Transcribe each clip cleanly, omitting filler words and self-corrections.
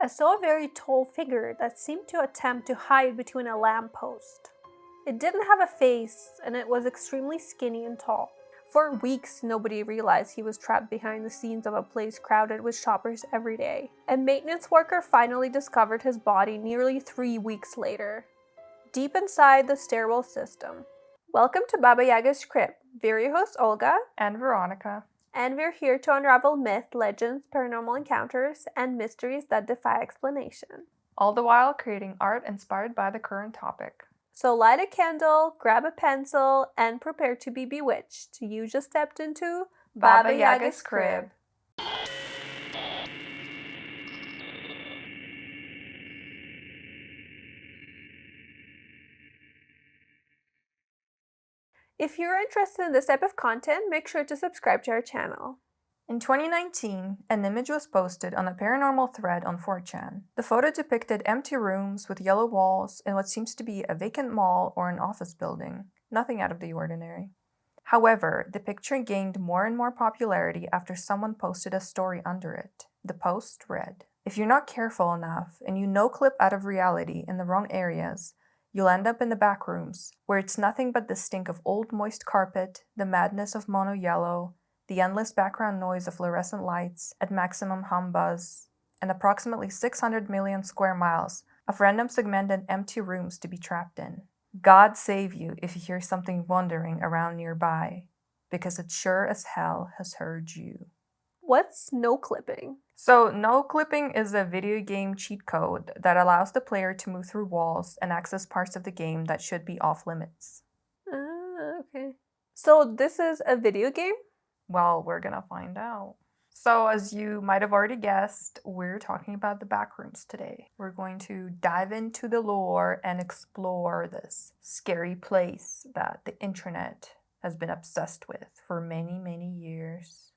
I saw a very tall figure that seemed to attempt to hide between a lamppost. It didn't have a face, and it was extremely skinny and tall. For weeks, nobody realized he was trapped behind the scenes of a place crowded with shoppers every day. A maintenance worker finally discovered his body nearly 3 weeks later, deep inside the stairwell system. Welcome to Baba Yaga's Crypt. We're your hosts Olga and Veronica. And we're here to unravel myth, legends, paranormal encounters, and mysteries that defy explanation. All the while creating art inspired by the current topic. So light a candle, grab a pencil, and prepare to be bewitched. You just stepped into Baba Yaga's crib. If you're interested in this type of content, make sure to subscribe to our channel. In 2019, an image was posted on a paranormal thread on 4chan. The photo depicted empty rooms with yellow walls in what seems to be a vacant mall or an office building. Nothing out of the ordinary. However, the picture gained more and more popularity after someone posted a story under it. The post read, "If you're not careful enough and you no-clip out of reality in the wrong areas, you'll end up in the back rooms, where it's nothing but the stink of old moist carpet, the madness of mono yellow, the endless background noise of fluorescent lights at maximum hum buzz, and approximately 600 million square miles of random segmented empty rooms to be trapped in. God save you if you hear something wandering around nearby, because it sure as hell has heard you." What's no-clipping? So, no-clipping is a video game cheat code that allows the player to move through walls and access parts of the game that should be off limits. Okay. So this is a video game? Well, we're gonna find out. So, as you might have already guessed, we're talking about the Backrooms today. We're going to dive into the lore and explore this scary place that the internet has been obsessed with for many, many years.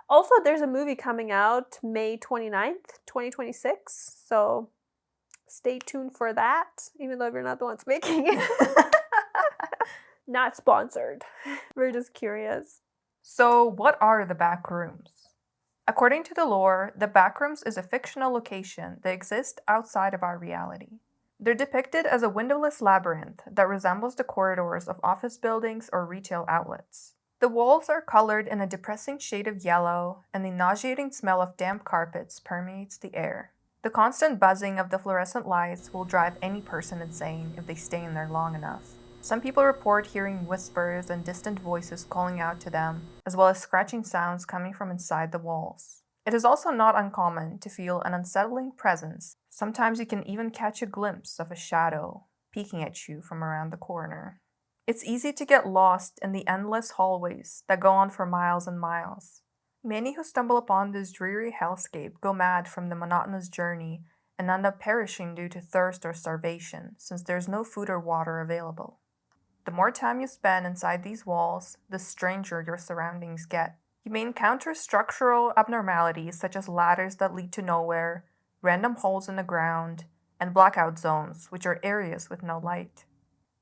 Also, there's a movie coming out May 29th, 2026, so stay tuned for that, even though we're not the ones making it. Not sponsored. We're just curious. So, what are the Backrooms? According to the lore, the Backrooms is a fictional location that exists outside of our reality. They're depicted as a windowless labyrinth that resembles the corridors of office buildings or retail outlets. The walls are colored in a depressing shade of yellow, and the nauseating smell of damp carpets permeates the air. The constant buzzing of the fluorescent lights will drive any person insane if they stay in there long enough. Some people report hearing whispers and distant voices calling out to them, as well as scratching sounds coming from inside the walls. It is also not uncommon to feel an unsettling presence. Sometimes you can even catch a glimpse of a shadow peeking at you from around the corner. It's easy to get lost in the endless hallways that go on for miles and miles. Many who stumble upon this dreary hellscape go mad from the monotonous journey and end up perishing due to thirst or starvation, since there's no food or water available. The more time you spend inside these walls, the stranger your surroundings get. You may encounter structural abnormalities such as ladders that lead to nowhere, random holes in the ground, and blackout zones, which are areas with no light.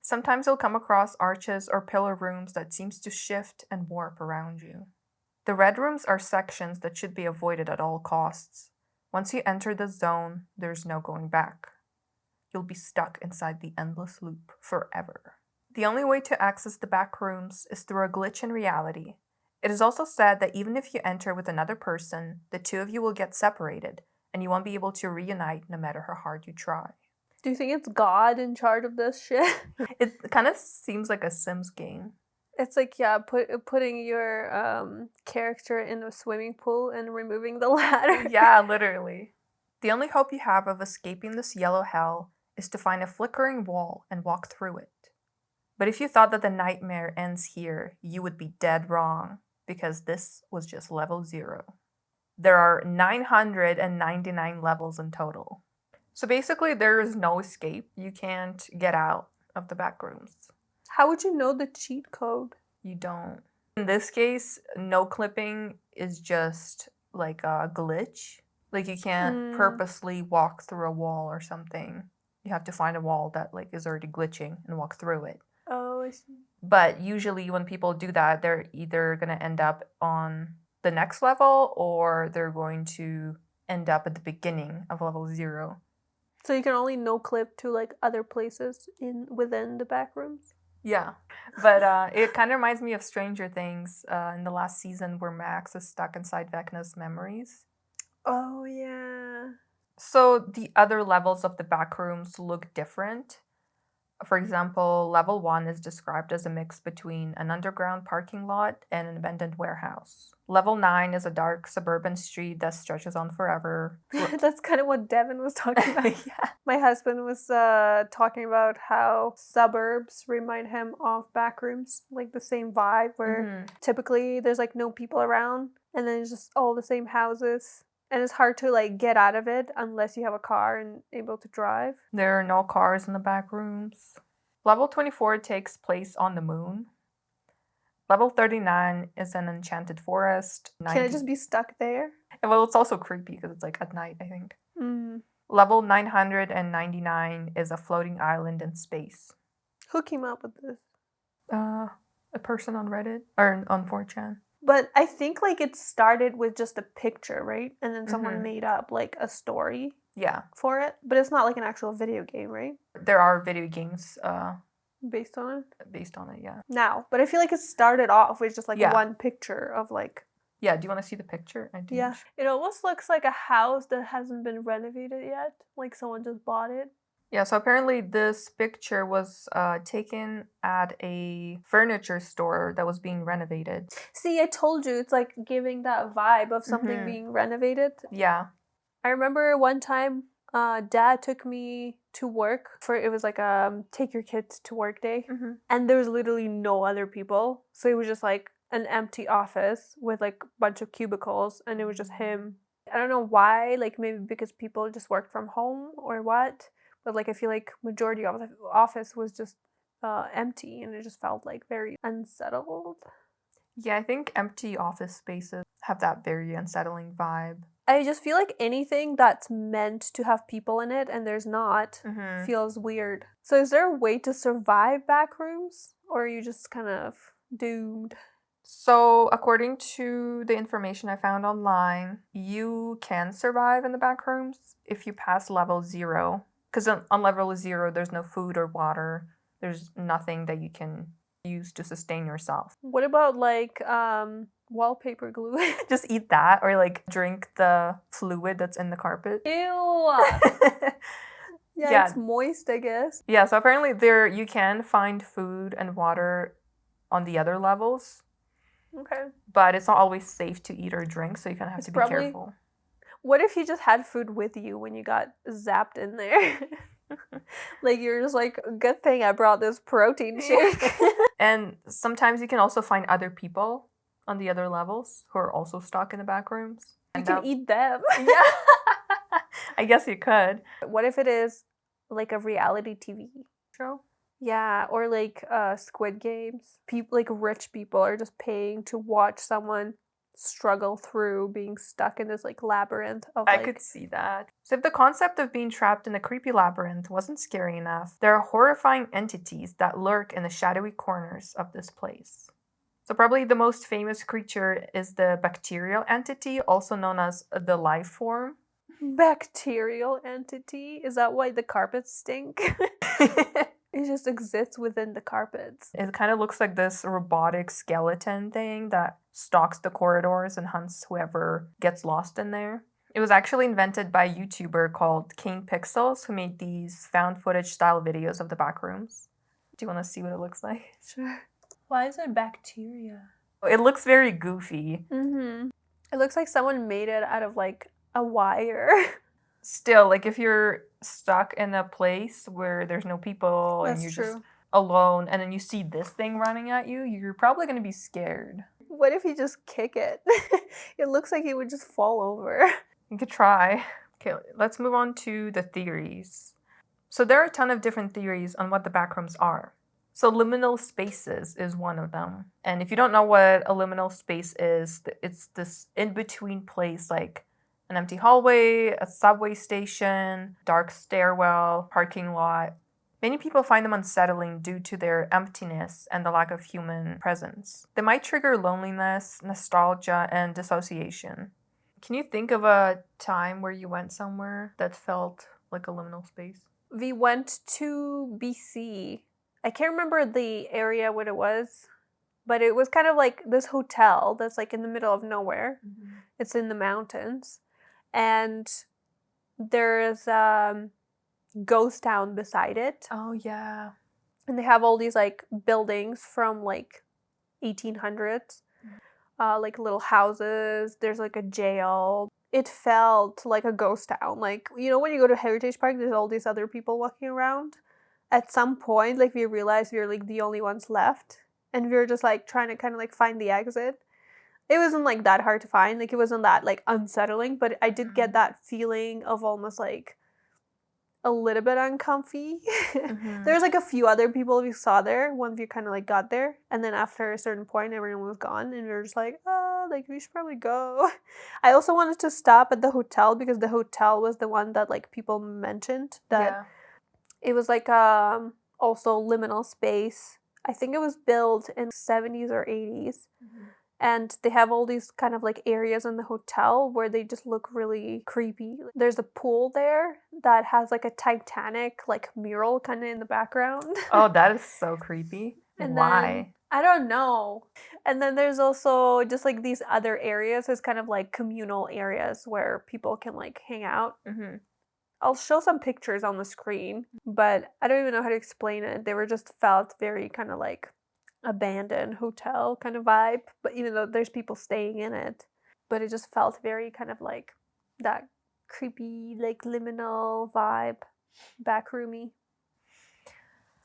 Sometimes you'll come across arches or pillar rooms that seems to shift and warp around you. The red rooms are sections that should be avoided at all costs. Once you enter the zone, there's no going back. You'll be stuck inside the endless loop forever. The only way to access the back rooms is through a glitch in reality. It is also said that even if you enter with another person, the two of you will get separated, and you won't be able to reunite no matter how hard you try. Do you think it's God in charge of this shit? It kind of seems like a Sims game. It's like, yeah, putting your character in a swimming pool and removing the ladder. Yeah, literally. The only hope you have of escaping this yellow hell is to find a flickering wall and walk through it. But if you thought that the nightmare ends here, you would be dead wrong, because this was just level 0. There are 999 levels in total. So basically, there is no escape. You can't get out of the back rooms. How would you know the cheat code? You don't. In this case, no clipping is just like a glitch. Like you can't purposely walk through a wall or something. You have to find a wall that is already glitching and walk through it. Oh, I see. But usually when people do that, they're either going to end up on the next level or they're going to end up at the beginning of level 0. So you can only no clip to like other places within the backrooms. Yeah, but it kind of reminds me of Stranger Things in the last season where Max is stuck inside Vecna's memories. Oh yeah. So the other levels of the backrooms look different. For example, level 1 is described as a mix between an underground parking lot and an abandoned warehouse. Level 9 is a dark suburban street that stretches on forever. That's kind of what Devin was talking about. Yeah. My husband was talking about how suburbs remind him of backrooms, like the same vibe where typically there's like no people around and then it's just all the same houses. And it's hard to like get out of it unless you have a car and able to drive. There are no cars in the backrooms. Level 24 takes place on the moon. Level 39 is an enchanted forest. Can I just be stuck there? Well, it's also creepy because it's like at night, I think. Level 999 is a floating island in space. Who came up with this? A person on Reddit or on 4chan. But I think like it started with just a picture, right? And then someone made up like a story. Yeah. For it, but it's not like an actual video game, right? There are video games based on it. Based on it, yeah. Now, but I feel like it started off with just like one picture of like. Yeah. Do you want to see the picture? I do. Yeah. It almost looks like a house that hasn't been renovated yet, like someone just bought it. Yeah, so apparently this picture was taken at a furniture store that was being renovated. See, I told you, it's like giving that vibe of something being renovated. Yeah. I remember one time, Dad took me to work it was like take your kids to work day. And there was literally no other people. So it was just like an empty office with like a bunch of cubicles and it was just him. I don't know why, like maybe because people just worked from home or what. But like I feel like majority of the office was just empty and it just felt like very unsettled. Yeah, I think empty office spaces have that very unsettling vibe. I just feel like anything that's meant to have people in it and there's not feels weird. So is there a way to survive backrooms or are you just kind of doomed? So according to the information I found online, you can survive in the backrooms if you pass level 0. Because on level 0, there's no food or water. There's nothing that you can use to sustain yourself. What about like wallpaper glue? Just eat that or like drink the fluid that's in the carpet. Ew! Yeah, it's moist, I guess. Yeah, so apparently you can find food and water on the other levels. Okay. But it's not always safe to eat or drink, so you kind of have to be careful. What if you just had food with you when you got zapped in there? Like you're just like, good thing I brought this protein shake. And sometimes you can also find other people on the other levels who are also stuck in the back rooms. You can eat them. Yeah. I guess you could. What if it is like a reality TV show? Yeah, or like Squid Games. People like rich people are just paying to watch someone struggle through being stuck in this like labyrinth of I could see that. So if the concept of being trapped in a creepy labyrinth wasn't scary enough, there are horrifying entities that lurk in the shadowy corners of this place. So probably the most famous creature is the bacterial entity, also known as the life form. Bacterial entity? Is that why the carpets stink? It just exists within the carpets. It kind of looks like this robotic skeleton thing that stalks the corridors and hunts whoever gets lost in there. It was actually invented by a YouTuber called King Pixels who made these found footage style videos of the backrooms. Do you want to see what it looks like? Sure. Why is it bacteria? It looks very goofy. It looks like someone made it out of like a wire. Still, like if you're stuck in a place where there's no people and you're just alone and then you see this thing running at you, you're probably going to be scared. What if you just kick it? It looks like it would just fall over. You could try. Okay, let's move on to the theories. So there are a ton of different theories on what the backrooms are. So liminal spaces is one of them. And if you don't know what a liminal space is, it's this in-between place like an empty hallway, a subway station, dark stairwell, parking lot. Many people find them unsettling due to their emptiness and the lack of human presence. They might trigger loneliness, nostalgia, and dissociation. Can you think of a time where you went somewhere that felt like a liminal space? We went to BC. I can't remember the area what it was, but it was kind of like this hotel that's like in the middle of nowhere. Mm-hmm. It's in the mountains. And there's ghost town beside it. Oh, yeah. And they have all these like buildings from like 1800s. Like little houses. There's like a jail. It felt like a ghost town. Like, you know, when you go to Heritage Park, there's all these other people walking around. At some point, like, we realized we were like the only ones left, and we were just like trying to kind of like find the exit. It wasn't like that hard to find. Like, it wasn't that like unsettling, but I did get that feeling of almost like a little bit uncomfy. Mm-hmm. There was like a few other people we saw there once we kind of like got there, and then after a certain point everyone was gone and we were just like, oh, like we should probably go. I also wanted to stop at the hotel because the hotel was the one that like people mentioned that it was like also liminal space. I think it was built in 70s or 80s. Mm-hmm. And they have all these kind of like areas in the hotel where they just look really creepy. There's a pool there that has like a Titanic like mural kind of in the background. Oh, that is so creepy. And Why? then, I don't know. And then there's also just like these other areas. It's kind of like communal areas where people can like hang out. Mm-hmm. I'll show some pictures on the screen, but I don't even know how to explain it. They were just felt very kind of like abandoned hotel kind of vibe, but even though there's people staying in it, but it just felt very kind of like that creepy like liminal vibe, backroomy.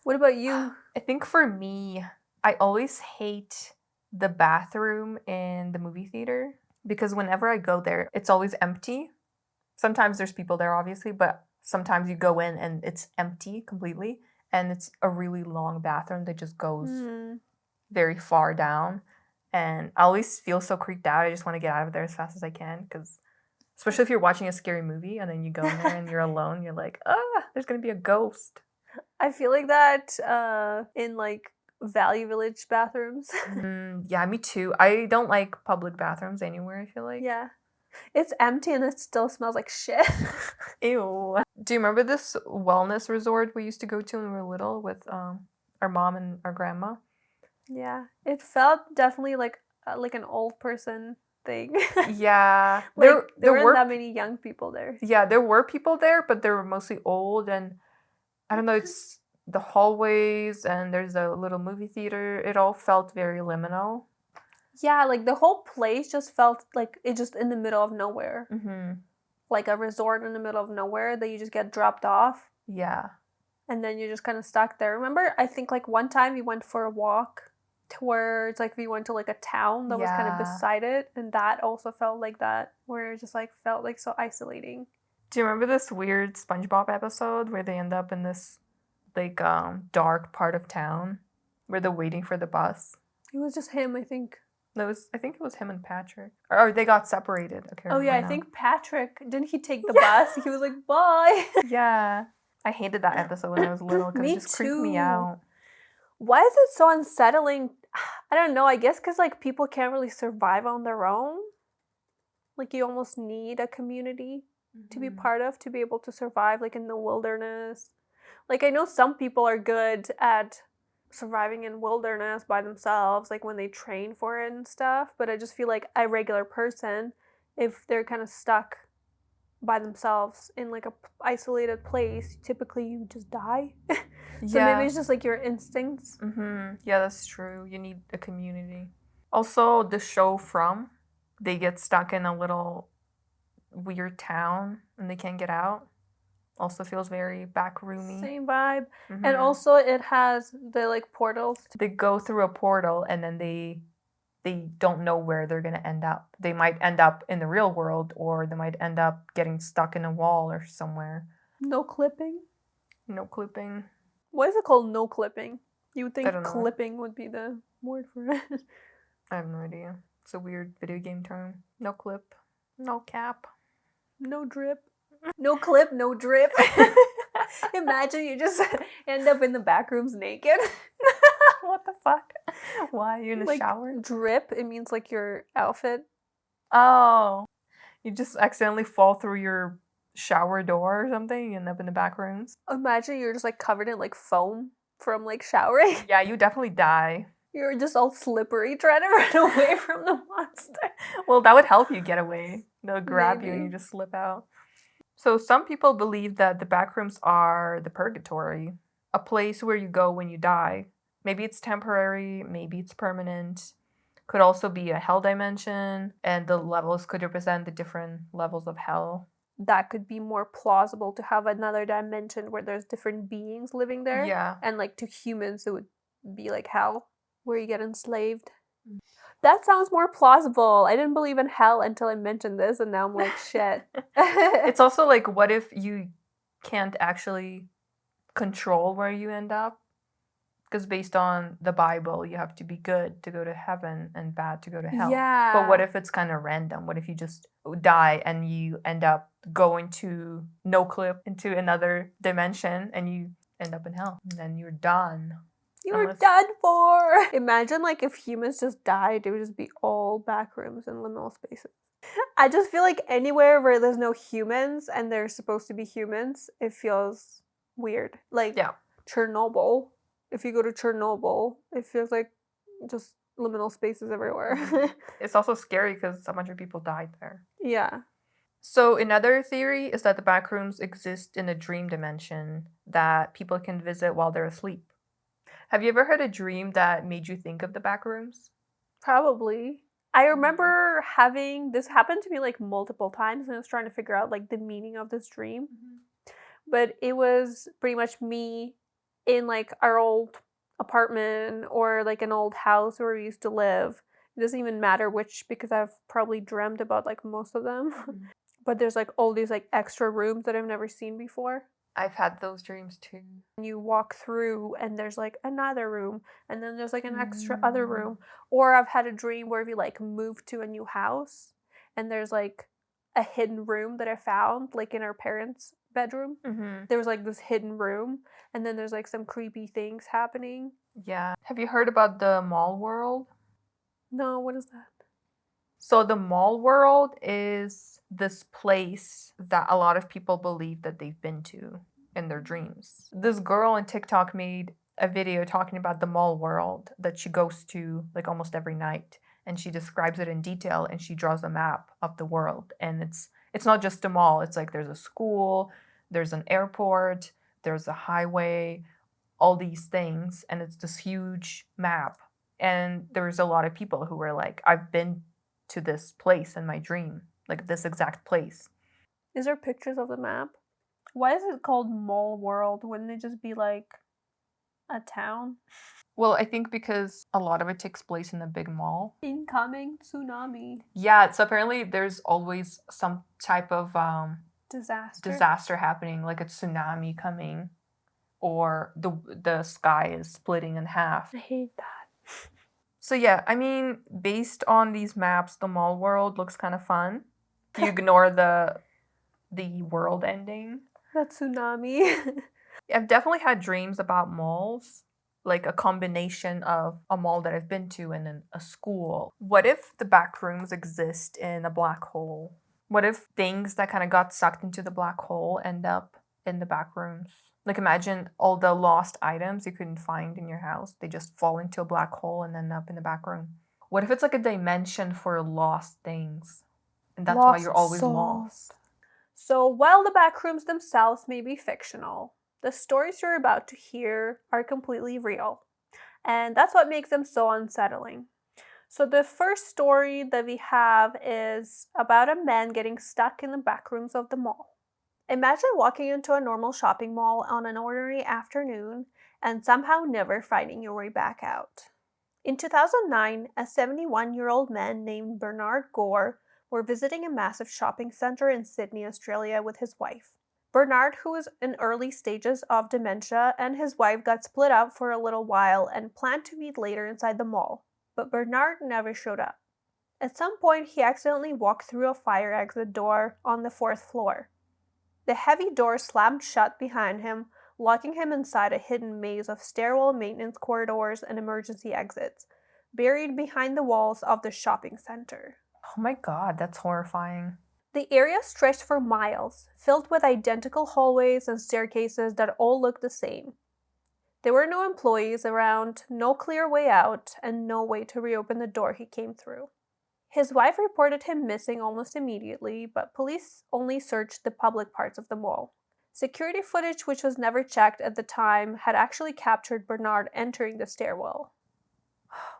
What about you? I think for me, I always hate the bathroom in the movie theater because whenever I go there, it's always empty. Sometimes there's people there, obviously, but sometimes you go in and it's empty completely, and it's a really long bathroom that just goes very far down, and I always feel so creeped out. I just want to get out of there as fast as I can, because especially if you're watching a scary movie and then you go in there and you're alone, you're like, there's gonna be a ghost. I feel like that in like Valley Village bathrooms. Yeah, me too. I don't like public bathrooms anywhere, I feel like. Yeah. It's empty and it still smells like shit. Ew. Do you remember this wellness resort we used to go to when we were little with our mom and our grandma? Yeah. It felt definitely like an old person thing. Yeah. Like, there weren't that many young people there. Yeah, there were people there, but they were mostly old, and I don't know, it's the hallways and there's a little movie theater. It all felt very liminal. Yeah, like the whole place just felt like it just in the middle of nowhere. Mm-hmm. Like a resort in the middle of nowhere that you just get dropped off. Yeah. And then you're just kind of stuck there. Remember, I think like one time we went for a walk towards like we went to like a town that was kind of beside it, and that also felt like that, where it just like felt like so isolating. Do you remember this weird SpongeBob episode where they end up in this like dark part of town where they're waiting for the bus? It was just him, I think. I think it was him and Patrick. Or they got separated. Okay. Oh yeah, I think Patrick, didn't he take the bus? He was like, bye. Yeah. I hated that episode when I was little because it just creeped me out. Why is it so unsettling? I don't know. I guess because like people can't really survive on their own. Like you almost need a community to be part of to be able to survive like in the wilderness. Like I know some people are good at surviving in wilderness by themselves, like when they train for it and stuff, but I just feel like a regular person, if they're kind of stuck by themselves in like a isolated place, typically you just die. So maybe it's just like your instincts. Yeah, that's true. You need a community. Also, the show From, they get stuck in a little weird town and they can't get out. Also feels very backroomy. Same vibe. And also it has the like portals. They go through a portal and then they don't know where they're going to end up. They might end up in the real world, or they might end up getting stuck in a wall or somewhere. No clipping? No clipping. Why is it called no clipping? You would think I don't know. clipping would be the word for it. I have no idea. It's a weird video game term. No clip. No cap. No drip. No clip, no drip. Imagine you just end up in the back rooms naked. What the fuck? Why? You're in the like, shower? Drip, it means like your outfit. Oh. You just accidentally fall through your shower door or something and end up in the back rooms. Imagine you're just like covered in like foam from like showering. Yeah, you definitely die. You're just all slippery trying to run away from the monster. Well, that would help you get away. They'll grab you and you Maybe. just slip out. So some people believe that the backrooms are the purgatory, a place where you go when you die. Maybe it's temporary, maybe it's permanent. Could also be a hell dimension, and the levels could represent the different levels of hell. That could be more plausible to have another dimension where there's different beings living there. Yeah. And like to humans, it would be like hell, where you get enslaved. That sounds more plausible. I didn't believe in hell until I mentioned this, and now I'm like, shit. It's also like, what if you can't actually control where you end up? Because based on the Bible, you have to be good to go to heaven and bad to go to hell. Yeah. But what if it's kind of random? What if you just die and you end up going to no clip into another dimension and you end up in hell? And then you're done. You're done for. Imagine like if humans just died, it would just be all backrooms and liminal spaces. I just feel like anywhere where there's no humans and they're supposed to be humans, it feels weird. Like Yeah. Chernobyl. If you go to Chernobyl, it feels like just liminal spaces everywhere. It's also scary because a bunch of people died there. Yeah. So another theory is that the backrooms exist in a dream dimension that people can visit while they're asleep. Have you ever had a dream that made you think of the backrooms? Probably. I remember having this happen to me like multiple times, and I was trying to figure out like the meaning of this dream. But it was pretty much me in like our old apartment or like an old house where we used to live. It doesn't even matter which, because I've probably dreamt about like most of them. But there's like all these like extra rooms that I've never seen before. I've had those dreams too. You walk through and there's like another room, and then there's like an extra other room. Or I've had a dream where we like moved to a new house and there's like a hidden room that I found like in our parents' bedroom. There was like this hidden room, and then there's like some creepy things happening. Yeah. Have you heard about the mall world? No, what is that? So the mall world is this place that a lot of people believe that they've been to in their dreams. This girl on TikTok made a video talking about the mall world that she goes to like almost every night, and she describes it in detail and she draws a map of the world. And it's not just a mall. It's like there's a school, there's an airport, there's a highway, all these things, and it's this huge map. And there's a lot of people who were like, I've been to this place in my dream, like this exact place. Is there pictures of the map? Why is it called Mall World? Wouldn't it just be like a town? Well, I think because a lot of it takes place in a big mall. Incoming tsunami. Yeah, so apparently there's always some type of Disaster happening, like a tsunami coming, or the sky is splitting in half. I hate that. So yeah, I mean, based on these maps, the mall world looks kind of fun. If you ignore the world ending. The tsunami. I've definitely had dreams about malls, like a combination of a mall that I've been to and then a school. What if the back rooms exist in a black hole? What if things that kind of got sucked into the black hole end up in the back rooms? Like imagine all the lost items you couldn't find in your house. They just fall into a black hole and end up in the back room. What if it's like a dimension for lost things? And that's why you're always lost. So while the backrooms themselves may be fictional, the stories you're about to hear are completely real. And that's what makes them so unsettling. So the first story that we have is about a man getting stuck in the backrooms of the mall. Imagine walking into a normal shopping mall on an ordinary afternoon and somehow never finding your way back out. In 2009, a 71-year-old man named Bernard Gore were visiting a massive shopping center in Sydney, Australia with his wife. Bernard, who was in early stages of dementia, and his wife got split up for a little while and planned to meet later inside the mall, but Bernard never showed up. At some point, he accidentally walked through a fire exit door on the 4th floor. The heavy door slammed shut behind him, locking him inside a hidden maze of stairwell maintenance corridors and emergency exits, buried behind the walls of the shopping center. Oh my god, that's horrifying. The area stretched for miles, filled with identical hallways and staircases that all looked the same. There were no employees around, no clear way out, and no way to reopen the door he came through. His wife reported him missing almost immediately, but police only searched the public parts of the mall. Security footage, which was never checked at the time, had actually captured Bernard entering the stairwell.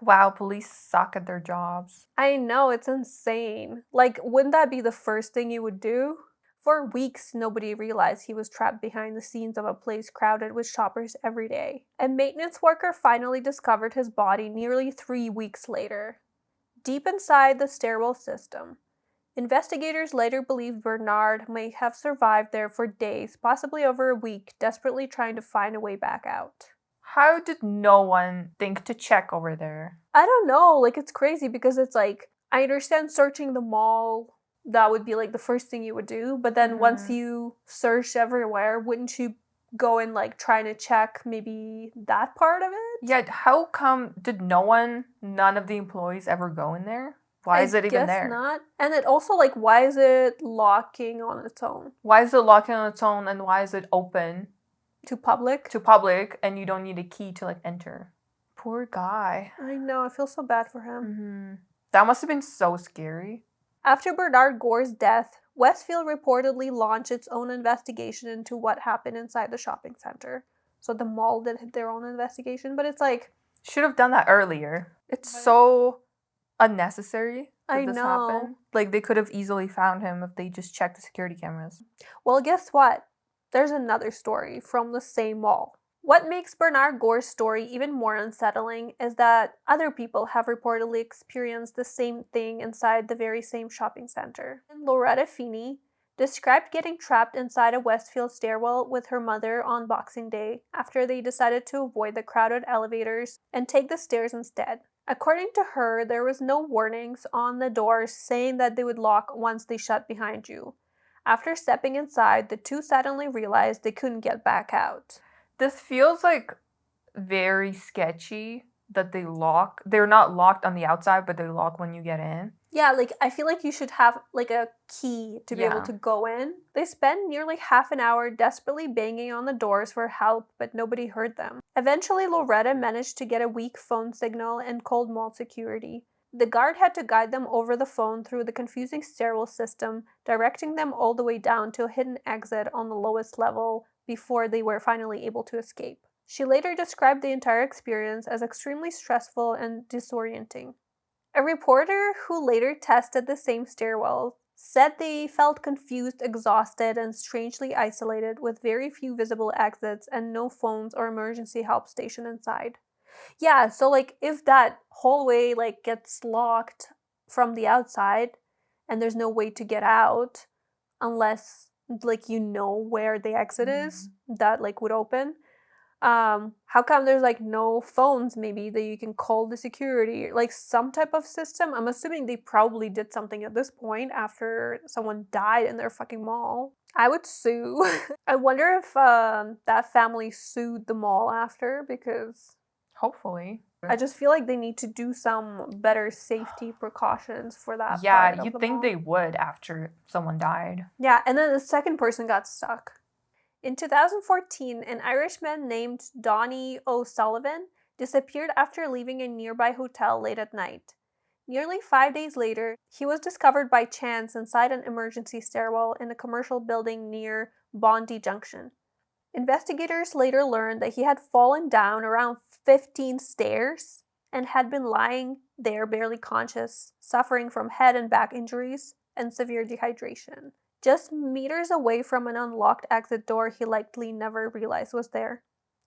Wow, police suck at their jobs. I know, it's insane. Like, wouldn't that be the first thing you would do? For weeks, nobody realized he was trapped behind the scenes of a place crowded with shoppers every day. A maintenance worker finally discovered his body nearly 3 weeks later, deep inside the stairwell system. Investigators later believed Bernard may have survived there for days, possibly over a week, desperately trying to find a way back out. How did no one think to check over there? I don't know, like, it's crazy because it's like, I understand searching the mall, that would be like the first thing you would do, but then once you search everywhere, wouldn't you go and like trying to check maybe that part of it? Yeah, how come did none of the employees ever go in there? Why is it even there? I guess not. And it also, like, why is it locking on its own? Why is it locking on its own and why is it open To public? to public and you don't need a key to like enter? Poor guy. I know, I feel so bad for him. That must have been so scary. After Bernard Gore's death, Westfield reportedly launched its own investigation into what happened inside the shopping center. So the mall did their own investigation, but it's like... Should have done that earlier. It's so unnecessary that this know. happened. Like, they could have easily found him if they just checked the security cameras. Well, guess what? There's another story from the same mall. What makes Bernard Gore's story even more unsettling is that other people have reportedly experienced the same thing inside the very same shopping center. And Loretta Feeney described getting trapped inside a Westfield stairwell with her mother on Boxing Day after they decided to avoid the crowded elevators and take the stairs instead. According to her, there was no warnings on the doors saying that they would lock once they shut behind you. After stepping inside, the two suddenly realized they couldn't get back out. This feels like very sketchy that they lock. They're not locked on the outside, but they lock when you get in. Yeah, like, I feel like you should have, like, a key to be able to go in. They spent nearly half an hour desperately banging on the doors for help, but nobody heard them. Eventually, Loretta managed to get a weak phone signal and called mall security. The guard had to guide them over the phone through the confusing stairwell system, directing them all the way down to a hidden exit on the lowest level before they were finally able to escape. She later described the entire experience as extremely stressful and disorienting. A reporter who later tested the same stairwell said they felt confused, exhausted, and strangely isolated with very few visible exits and no phones or emergency help station inside. Yeah, so like if that hallway like gets locked from the outside and there's no way to get out unless like you know where the exit is that like would open, how come there's like no phones maybe that you can call the security, like some type of system? I'm assuming they probably did something at this point after someone died in their fucking mall. I would sue. I wonder if that family sued the mall after, because Hopefully. I just feel like they need to do some better safety precautions for that. Yeah, you'd think they would after someone died. Yeah, and then the second person got stuck. In 2014, an Irishman named Donnie O'Sullivan disappeared after leaving a nearby hotel late at night. Nearly 5 days later, he was discovered by chance inside an emergency stairwell in a commercial building near Bondi Junction. Investigators later learned that he had fallen down around 15 stairs and had been lying there barely conscious, suffering from head and back injuries and severe dehydration. Just meters away from an unlocked exit door he likely never realized was there.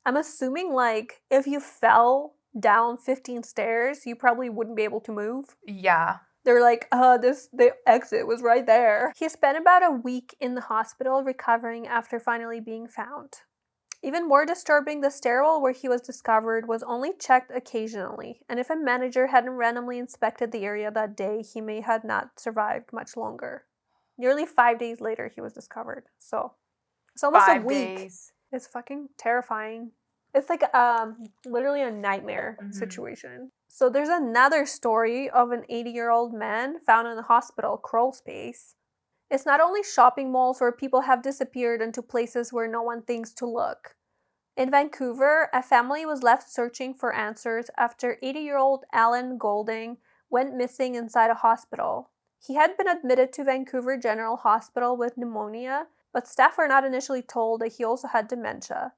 I'm assuming, like, if you fell down 15 stairs, you probably wouldn't be able to move. Yeah. They're like, the exit was right there. He spent about a week in the hospital recovering after finally being found. Even more disturbing, the stairwell where he was discovered was only checked occasionally, and if a manager hadn't randomly inspected the area that day, he may have not survived much longer. Nearly 5 days later, he was discovered. So it's almost a week. Days. It's fucking terrifying. It's like literally a nightmare situation. So there's another story of an 80-year-old man found in a hospital crawl space. It's not only shopping malls where people have disappeared into places where no one thinks to look. In Vancouver, a family was left searching for answers after 80-year-old Alan Golding went missing inside a hospital. He had been admitted to Vancouver General Hospital with pneumonia, but staff were not initially told that he also had dementia.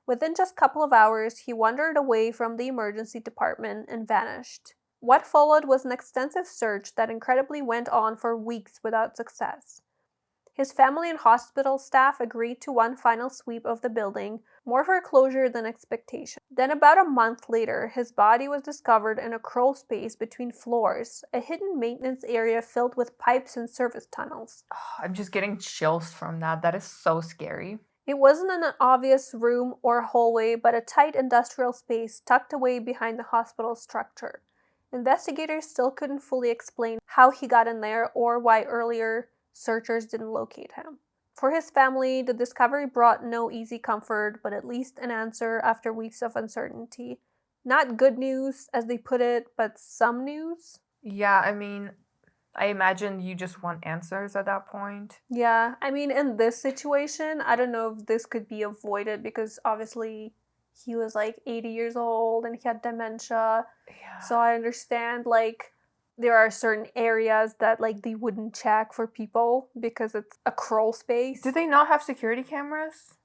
Within just a couple of hours, he wandered away from the emergency department and vanished. What followed was an extensive search that incredibly went on for weeks without success. His family and hospital staff agreed to one final sweep of the building, more for closure than expectation. Then about a month later, his body was discovered in a crawl space between floors, a hidden maintenance area filled with pipes and service tunnels. Oh, I'm just getting chills from that. That is so scary. It wasn't an obvious room or hallway, but a tight industrial space tucked away behind the hospital structure. Investigators still couldn't fully explain how he got in there or why earlier searchers didn't locate him. For his family, the discovery brought no easy comfort, but at least an answer after weeks of uncertainty. Not good news, as they put it, but some news. Yeah, I mean, I imagine you just want answers at that point. Yeah, I mean, in this situation, I don't know if this could be avoided because obviously he was like 80 years old and he had dementia. Yeah. So I understand, like, there are certain areas that, like, they wouldn't check for people because it's a crawl space. Do they not have security cameras?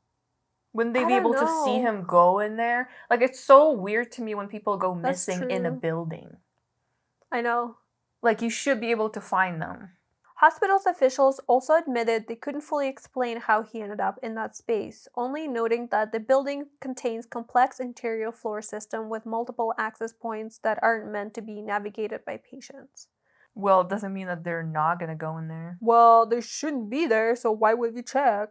Wouldn't they I be don't able to see know. him go in there? Like, it's so weird to me when people go That's missing in a true. building. I know. Like, you should be able to find them. Hospital's officials also admitted they couldn't fully explain how he ended up in that space, only noting that the building contains complex interior floor system with multiple access points that aren't meant to be navigated by patients. Well, it doesn't mean that they're not gonna go in there. Well, they shouldn't be there, so why would we check?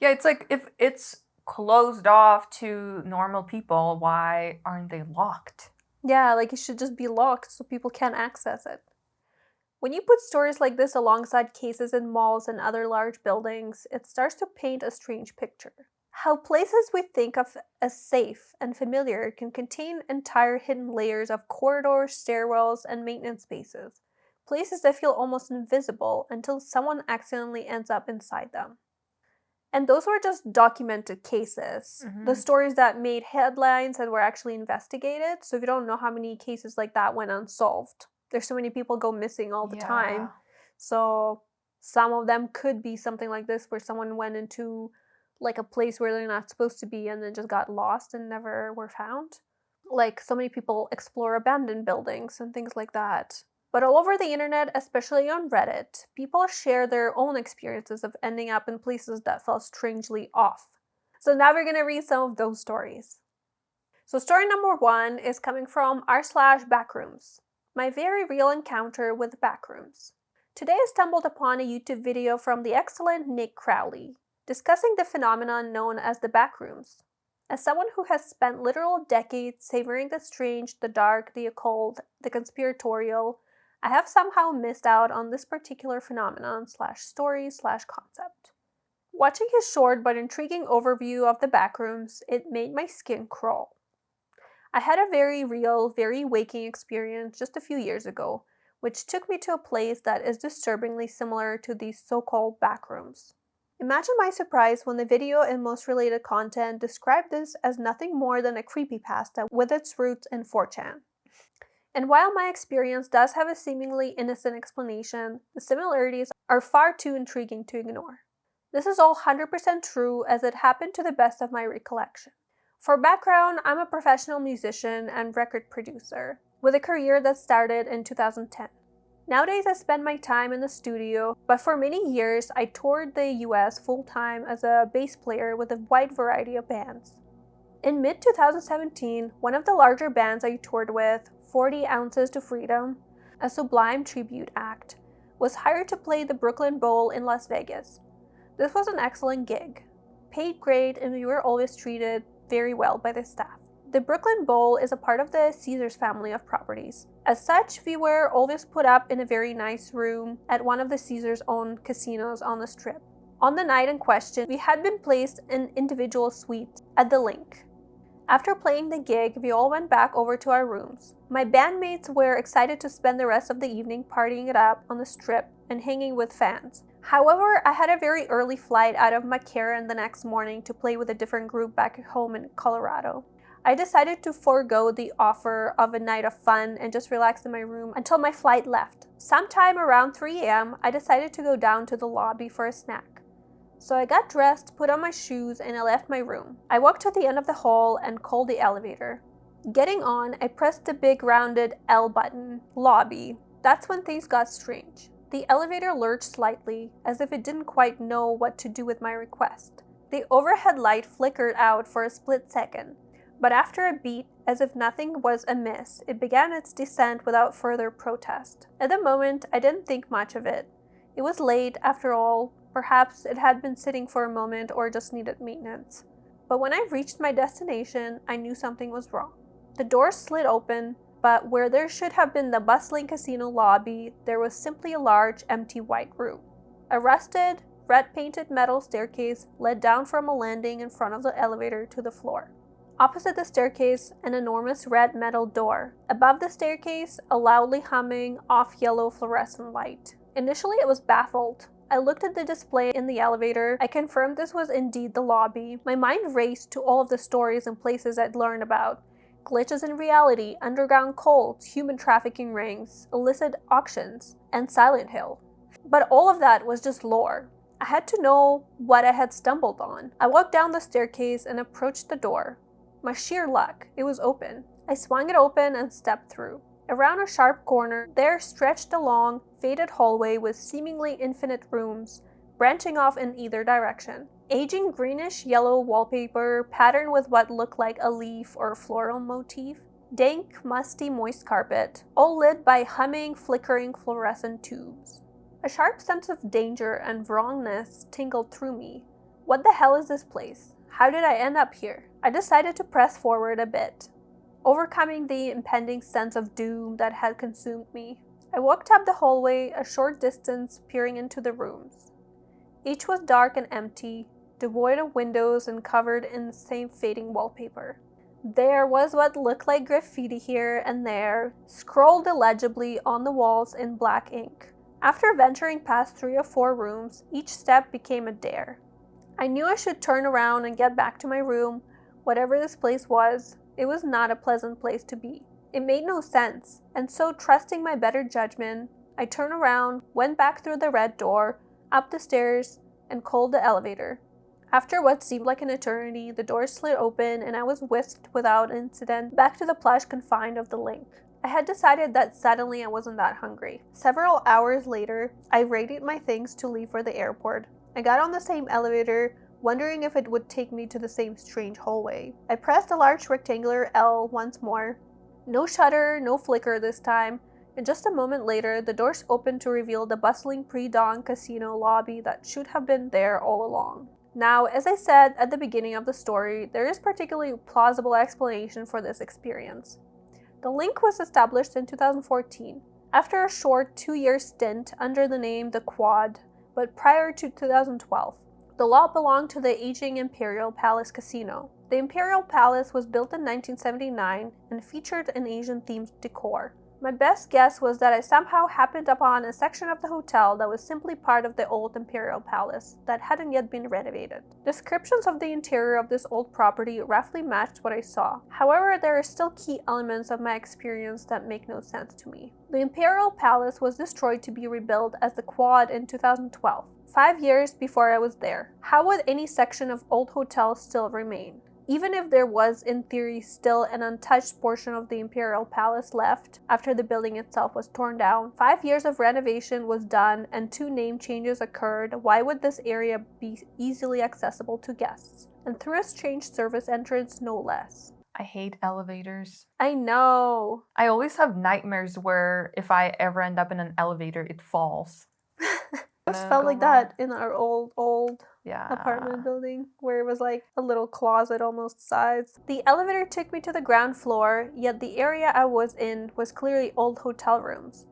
Yeah, it's like, if it's closed off to normal people, why aren't they locked? Yeah, like it should just be locked so people can't access it. When you put stories like this alongside cases in malls and other large buildings, it starts to paint a strange picture. How places we think of as safe and familiar can contain entire hidden layers of corridors, stairwells, and maintenance spaces. Places that feel almost invisible until someone accidentally ends up inside them. And those were just documented cases. The stories that made headlines and were actually investigated. So if you don't know how many cases like that went unsolved, there's so many people go missing all the time. So some of them could be something like this where someone went into like a place where they're not supposed to be and then just got lost and never were found. Like so many people explore abandoned buildings and things like that. But all over the internet, especially on Reddit, people share their own experiences of ending up in places that felt strangely off. So now we're gonna read some of those stories. So story number 1 is coming from r/Backrooms. My very real encounter with Backrooms. Today I stumbled upon a YouTube video from the excellent Nick Crowley, discussing the phenomenon known as the Backrooms. As someone who has spent literal decades savoring the strange, the dark, the occult, the conspiratorial, I have somehow missed out on this particular phenomenon /story/concept. Watching his short but intriguing overview of the Backrooms, it made my skin crawl. I had a very real, very waking experience just a few years ago, which took me to a place that is disturbingly similar to these so-called backrooms. Imagine my surprise when the video and most related content described this as nothing more than a creepypasta with its roots in 4chan. And while my experience does have a seemingly innocent explanation, the similarities are far too intriguing to ignore. This is all 100% true as it happened to the best of my recollection. For background, I'm a professional musician and record producer, with a career that started in 2010. Nowadays, I spend my time in the studio, but for many years, I toured the US full-time as a bass player with a wide variety of bands. In mid-2017, one of the larger bands I toured with, 40 Ounces to Freedom, a sublime tribute act, was hired to play the Brooklyn Bowl in Las Vegas. This was an excellent gig, paid great, and we were always treated very well by the staff. The Brooklyn Bowl is a part of the Caesars family of properties. As such, we were always put up in a very nice room at one of the Caesars' own casinos on the Strip. On the night in question, we had been placed in individual suites at the Link. After playing the gig, we all went back over to our rooms. My bandmates were excited to spend the rest of the evening partying it up on the Strip and hanging with fans. However, I had a very early flight out of McCarran the next morning to play with a different group back home in Colorado. I decided to forego the offer of a night of fun and just relax in my room until my flight left. Sometime around 3 a.m., I decided to go down to the lobby for a snack. So I got dressed, put on my shoes, and I left my room. I walked to the end of the hall and called the elevator. Getting on, I pressed the big rounded L button, lobby. That's when things got strange. The elevator lurched slightly, as if it didn't quite know what to do with my request. The overhead light flickered out for a split second, but after a beat, as if nothing was amiss, it began its descent without further protest. At the moment, I didn't think much of it. It was late, after all. Perhaps it had been sitting for a moment or just needed maintenance. But when I reached my destination, I knew something was wrong. The door slid open, but where there should have been the bustling casino lobby, there was simply a large, empty white room. A rusted, red-painted metal staircase led down from a landing in front of the elevator to the floor. Opposite the staircase, an enormous red metal door. Above the staircase, a loudly humming, off-yellow fluorescent light. Initially, I was baffled. I looked at the display in the elevator. I confirmed this was indeed the lobby. My mind raced to all of the stories and places I'd learned about. Glitches in reality, underground cults, human trafficking rings, illicit auctions, and Silent Hill. But all of that was just lore. I had to know what I had stumbled on. I walked down the staircase and approached the door. My sheer luck, it was open. I swung it open and stepped through. Around a sharp corner, there stretched a long, faded hallway with seemingly infinite rooms, branching off in either direction. Aging greenish-yellow wallpaper patterned with what looked like a leaf or floral motif. Dank, musty, moist carpet, all lit by humming, flickering fluorescent tubes. A sharp sense of danger and wrongness tingled through me. What the hell is this place? How did I end up here? I decided to press forward a bit, overcoming the impending sense of doom that had consumed me. I walked up the hallway a short distance, peering into the rooms. Each was dark and empty, devoid of windows and covered in the same fading wallpaper. There was what looked like graffiti here and there, scrawled illegibly on the walls in black ink. After venturing past 3 or 4 rooms, each step became a dare. I knew I should turn around and get back to my room. Whatever this place was, it was not a pleasant place to be. It made no sense, and so trusting my better judgment, I turned around, went back through the red door, up the stairs, and called the elevator. After what seemed like an eternity, the door slid open and I was whisked without incident back to the plush confines of the link. I had decided that suddenly I wasn't that hungry. Several hours later, I readied my things to leave for the airport. I got on the same elevator, wondering if it would take me to the same strange hallway. I pressed the large rectangular L once more. No shutter, no flicker this time, and just a moment later, the doors opened to reveal the bustling pre-dawn casino lobby that should have been there all along. Now, as I said at the beginning of the story, there is particularly plausible explanation for this experience. The link was established in 2014, after a short 2-year stint under the name The Quad, but prior to 2012. The lot belonged to the aging Imperial Palace Casino. The Imperial Palace was built in 1979 and featured an Asian-themed decor. My best guess was that I somehow happened upon a section of the hotel that was simply part of the old Imperial Palace that hadn't yet been renovated. Descriptions of the interior of this old property roughly matched what I saw. However, there are still key elements of my experience that make no sense to me. The Imperial Palace was destroyed to be rebuilt as the Quad in 2012, 5 years before I was there. How would any section of old hotels still remain? Even if there was, in theory, still an untouched portion of the Imperial Palace left after the building itself was torn down, 5 years of renovation was done and 2 name changes occurred, why would this area be easily accessible to guests? And through a strange service entrance, no less. I hate elevators. I know. I always have nightmares where if I ever end up in an elevator, it falls. It felt like that in our old Yeah. apartment building, where it was like a little closet almost size. The elevator took me to the ground floor, yet the area I was in was clearly old hotel rooms.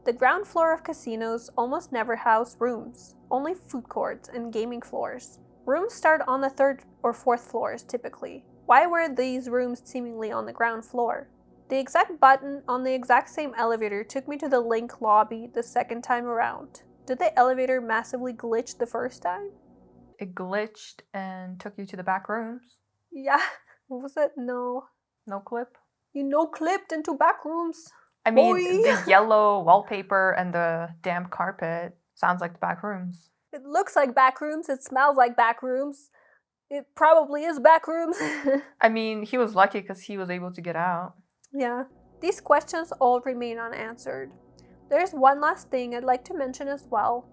The ground floor of casinos almost never house rooms, only food courts and gaming floors. Rooms start on the 3rd or 4th floors typically. Why were these rooms seemingly on the ground floor? The exact button on the exact same elevator took me to the link lobby the second time around. Did the elevator massively glitch the first time? It glitched and took you to the back rooms. Yeah. What was it? No. No clip? You no-clipped into Backrooms. I mean, Boy. the yellow wallpaper and the damp carpet sounds like the back rooms. It looks like Backrooms. It smells like Backrooms. It probably is Backrooms. I mean, he was lucky because he was able to get out. Yeah. These questions all remain unanswered. There's one last thing I'd like to mention as well.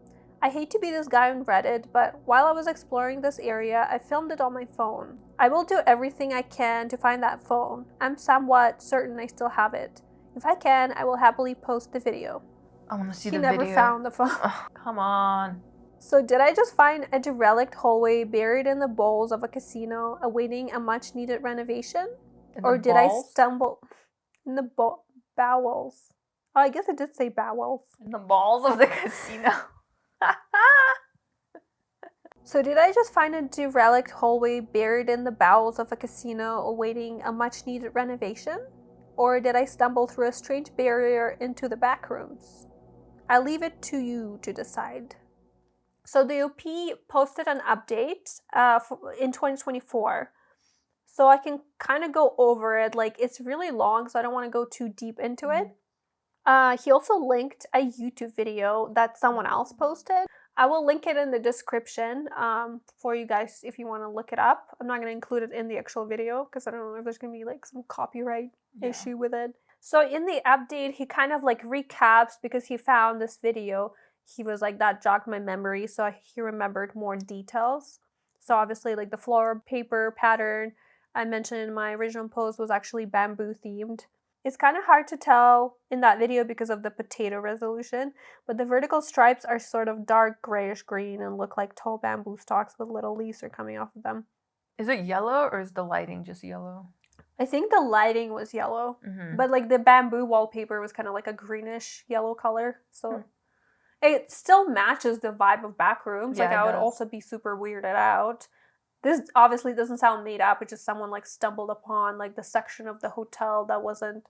I hate to be this guy on Reddit, but while I was exploring this area, I filmed it on my phone. I will do everything I can to find that phone. I'm somewhat certain I still have it. If I can, I will happily post the video. I want to see He the never video. found the phone. Oh, come on. So did I just find a derelict hallway buried in the bowls of a casino awaiting a much needed renovation? Or did I stumble in the bowels? Oh, I guess it did say bowels. In the balls of the casino. So did I just find a derelict hallway buried in the bowels of a casino awaiting a much needed renovation? Or did I stumble through a strange barrier into the back rooms? I'll leave it to you to decide. So the OP posted an update in 2024. So I can kind of go over it. Like, it's really long, so I don't want to go too deep into it. He also linked a YouTube video that someone else posted. I will link it in the description for you guys if you want to look it up. I'm not going to include it in the actual video because I don't know if there's going to be like some copyright issue with it. So in the update, he kind of like recaps because he found this video. He was like, that jogged my memory, so he remembered more details. So obviously like the floor paper pattern I mentioned in my original post was actually bamboo themed. It's kind of hard to tell in that video because of the potato resolution, but the vertical stripes are sort of dark grayish green and look like tall bamboo stalks with little leaves are coming off of them. Is it yellow or is the lighting just yellow? I think the lighting was yellow, but like the bamboo wallpaper was kind of like a greenish yellow color. So it still matches the vibe of Backrooms. Yeah, like I would also be super weirded out. This obviously doesn't sound made up. It's just someone like stumbled upon like the section of the hotel that wasn't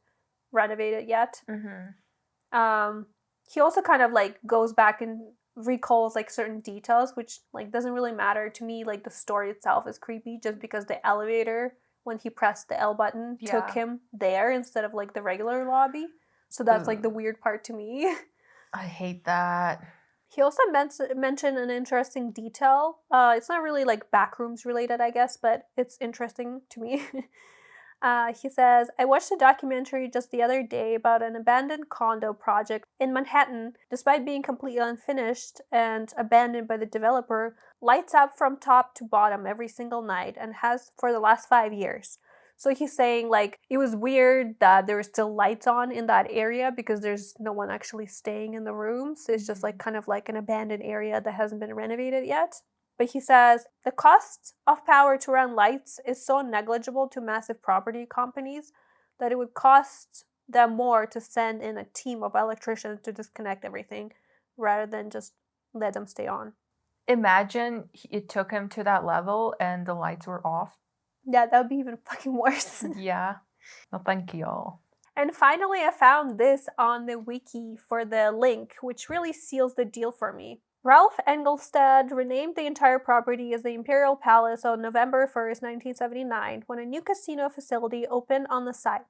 renovated yet. He also kind of like goes back and recalls like certain details, which like doesn't really matter to me. Like the story itself is creepy just because the elevator, when he pressed the L button, took him there instead of like the regular lobby. So that's like the weird part to me. I hate that. He also mentioned an interesting detail. It's not really like Backrooms related, I guess, but it's interesting to me. He says, I watched a documentary just the other day about an abandoned condo project in Manhattan. Despite being completely unfinished and abandoned by the developer, lights up from top to bottom every single night and has for the last 5 years. So he's saying like it was weird that there were still lights on in that area because there's no one actually staying in the rooms. It's just like kind of like an abandoned area that hasn't been renovated yet. But he says the cost of power to run lights is so negligible to massive property companies that it would cost them more to send in a team of electricians to disconnect everything rather than just let them stay on. Imagine it took him to that level and the lights were off. Yeah, that would be even fucking worse. Yeah. No, thank you. And finally, I found this on the wiki for the link, which really seals the deal for me. Ralph Engelstad renamed the entire property as the Imperial Palace on November 1st, 1979, when a new casino facility opened on the site.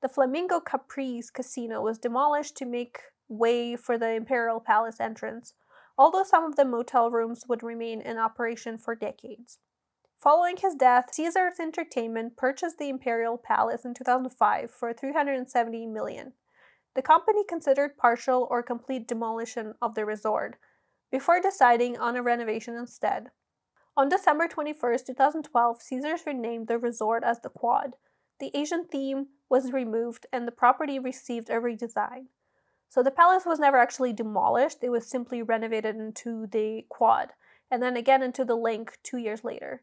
The Flamingo Caprice Casino was demolished to make way for the Imperial Palace entrance, although some of the motel rooms would remain in operation for decades. Following his death, Caesars Entertainment purchased the Imperial Palace in 2005 for $370 million. The company considered partial or complete demolition of the resort, before deciding on a renovation instead. On December 21st, 2012, Caesars renamed the resort as the Quad. The Asian theme was removed and the property received a redesign. So the palace was never actually demolished, it was simply renovated into the Quad, and then again into the Link 2 years later.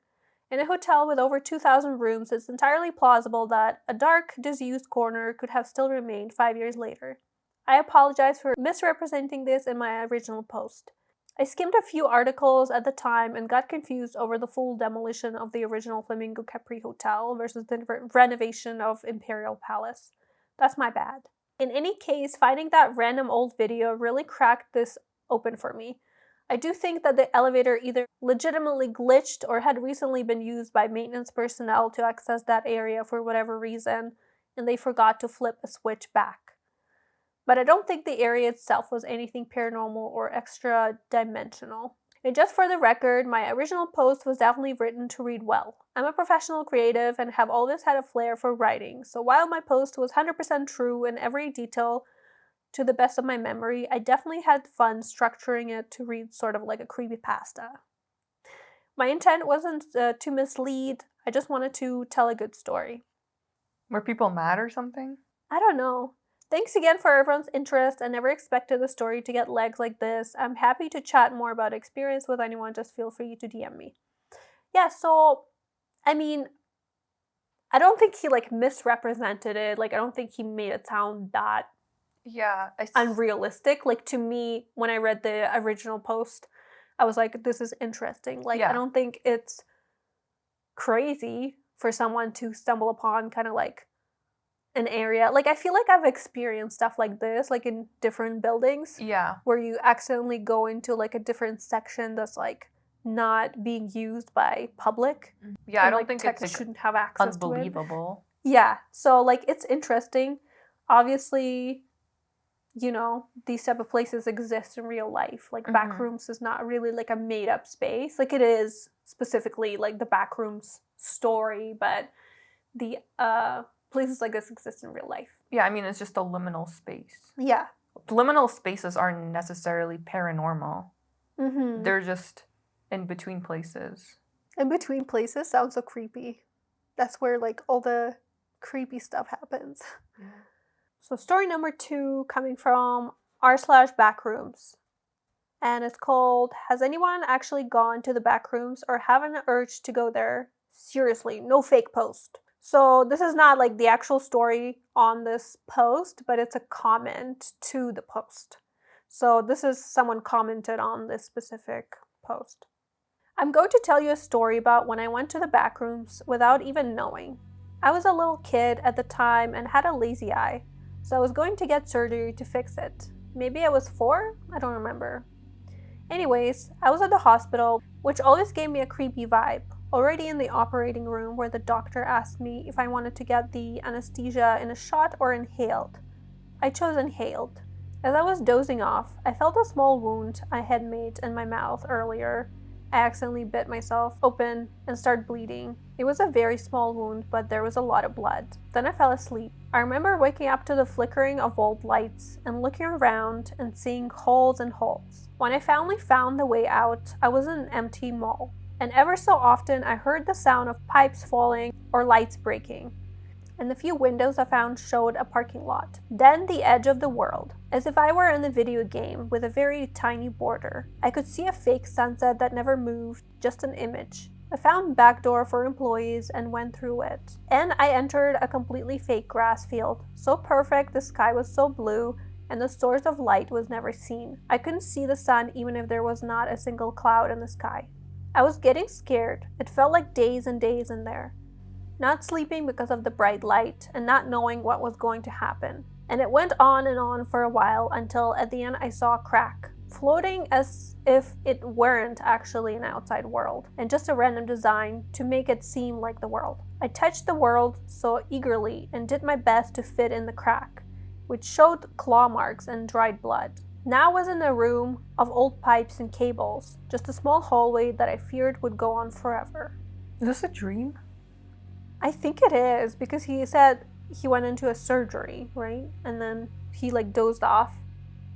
In a hotel with over 2,000 rooms, it's entirely plausible that a dark, disused corner could have still remained 5 years later. I apologize for misrepresenting this in my original post. I skimmed a few articles at the time and got confused over the full demolition of the original Flamingo Capri Hotel versus the renovation of Imperial Palace. That's my bad. In any case, finding that random old video really cracked this open for me. I do think that the elevator either legitimately glitched or had recently been used by maintenance personnel to access that area for whatever reason, and they forgot to flip a switch back. But I don't think the area itself was anything paranormal or extra dimensional. And just for the record, my original post was definitely written to read well. I'm a professional creative and have always had a flair for writing, so while my post was 100% true in every detail to the best of my memory, I definitely had fun structuring it to read sort of like a creepypasta. My intent wasn't to mislead, I just wanted to tell a good story. Were people mad or something? I don't know. Thanks again for everyone's interest. I never expected the story to get legs like this. I'm happy to chat more about experience with anyone. Just feel free to DM me. Yeah, so, I mean, I don't think he, like, misrepresented it. Like, I don't think he made it sound that unrealistic. Like, to me, when I read the original post, I was like, this is interesting. Like, I don't think it's crazy for someone to stumble upon kind of, like, an area. Like, I feel like I've experienced stuff like this, like, in different buildings. Yeah. Where you accidentally go into, like, a different section that's, like, not being used by public. Yeah, I don't think it's, like, shouldn't have access unbelievable. to it. Yeah, so, like, it's interesting. Obviously, you know, these type of places exist in real life. Like, Backrooms is not really, like, a made-up space. Like, it is specifically, like, the Backrooms story, but the, places like this exist in real life. Yeah, I mean, it's just a liminal space. Yeah. Liminal spaces aren't necessarily paranormal. Mm-hmm. They're just in between places. In between places sounds so creepy. That's where, like, all the creepy stuff happens. Yeah. So story number 2 coming from r/backrooms. And it's called, Has anyone actually gone to the backrooms or have an urge to go there? Seriously, no fake post. So this is not like the actual story on this post, but it's a comment to the post. So this is someone commented on this specific post. I'm going to tell you a story about when I went to the backrooms without even knowing. I was a little kid at the time and had a lazy eye, so I was going to get surgery to fix it. Maybe I was 4? I don't remember. Anyways, I was at the hospital, which always gave me a creepy vibe. Already in the operating room where the doctor asked me if I wanted to get the anesthesia in a shot or inhaled. I chose inhaled. As I was dozing off, I felt a small wound I had made in my mouth earlier. I accidentally bit myself open and started bleeding. It was a very small wound, but there was a lot of blood. Then I fell asleep. I remember waking up to the flickering of old lights and looking around and seeing holes and holes. When I finally found the way out, I was in an empty mall. And ever so often I heard the sound of pipes falling or lights breaking. And the few windows I found showed a parking lot. Then the edge of the world, as if I were in a video game with a very tiny border. I could see a fake sunset that never moved, just an image. I found a back door for employees and went through it. And I entered a completely fake grass field. So perfect, the sky was so blue, and the source of light was never seen. I couldn't see the sun even if there was not a single cloud in the sky. I was getting scared. It felt like days and days in there. Not sleeping because of the bright light and not knowing what was going to happen. And it went on and on for a while until at the end I saw a crack, floating as if it weren't actually an outside world and just a random design to make it seem like the world. I touched the world so eagerly and did my best to fit in the crack, which showed claw marks and dried blood. Now I was in a room of old pipes and cables, just a small hallway that I feared would go on forever. Is this a dream? I think it is, because he said he went into a surgery, right? And then he like dozed off.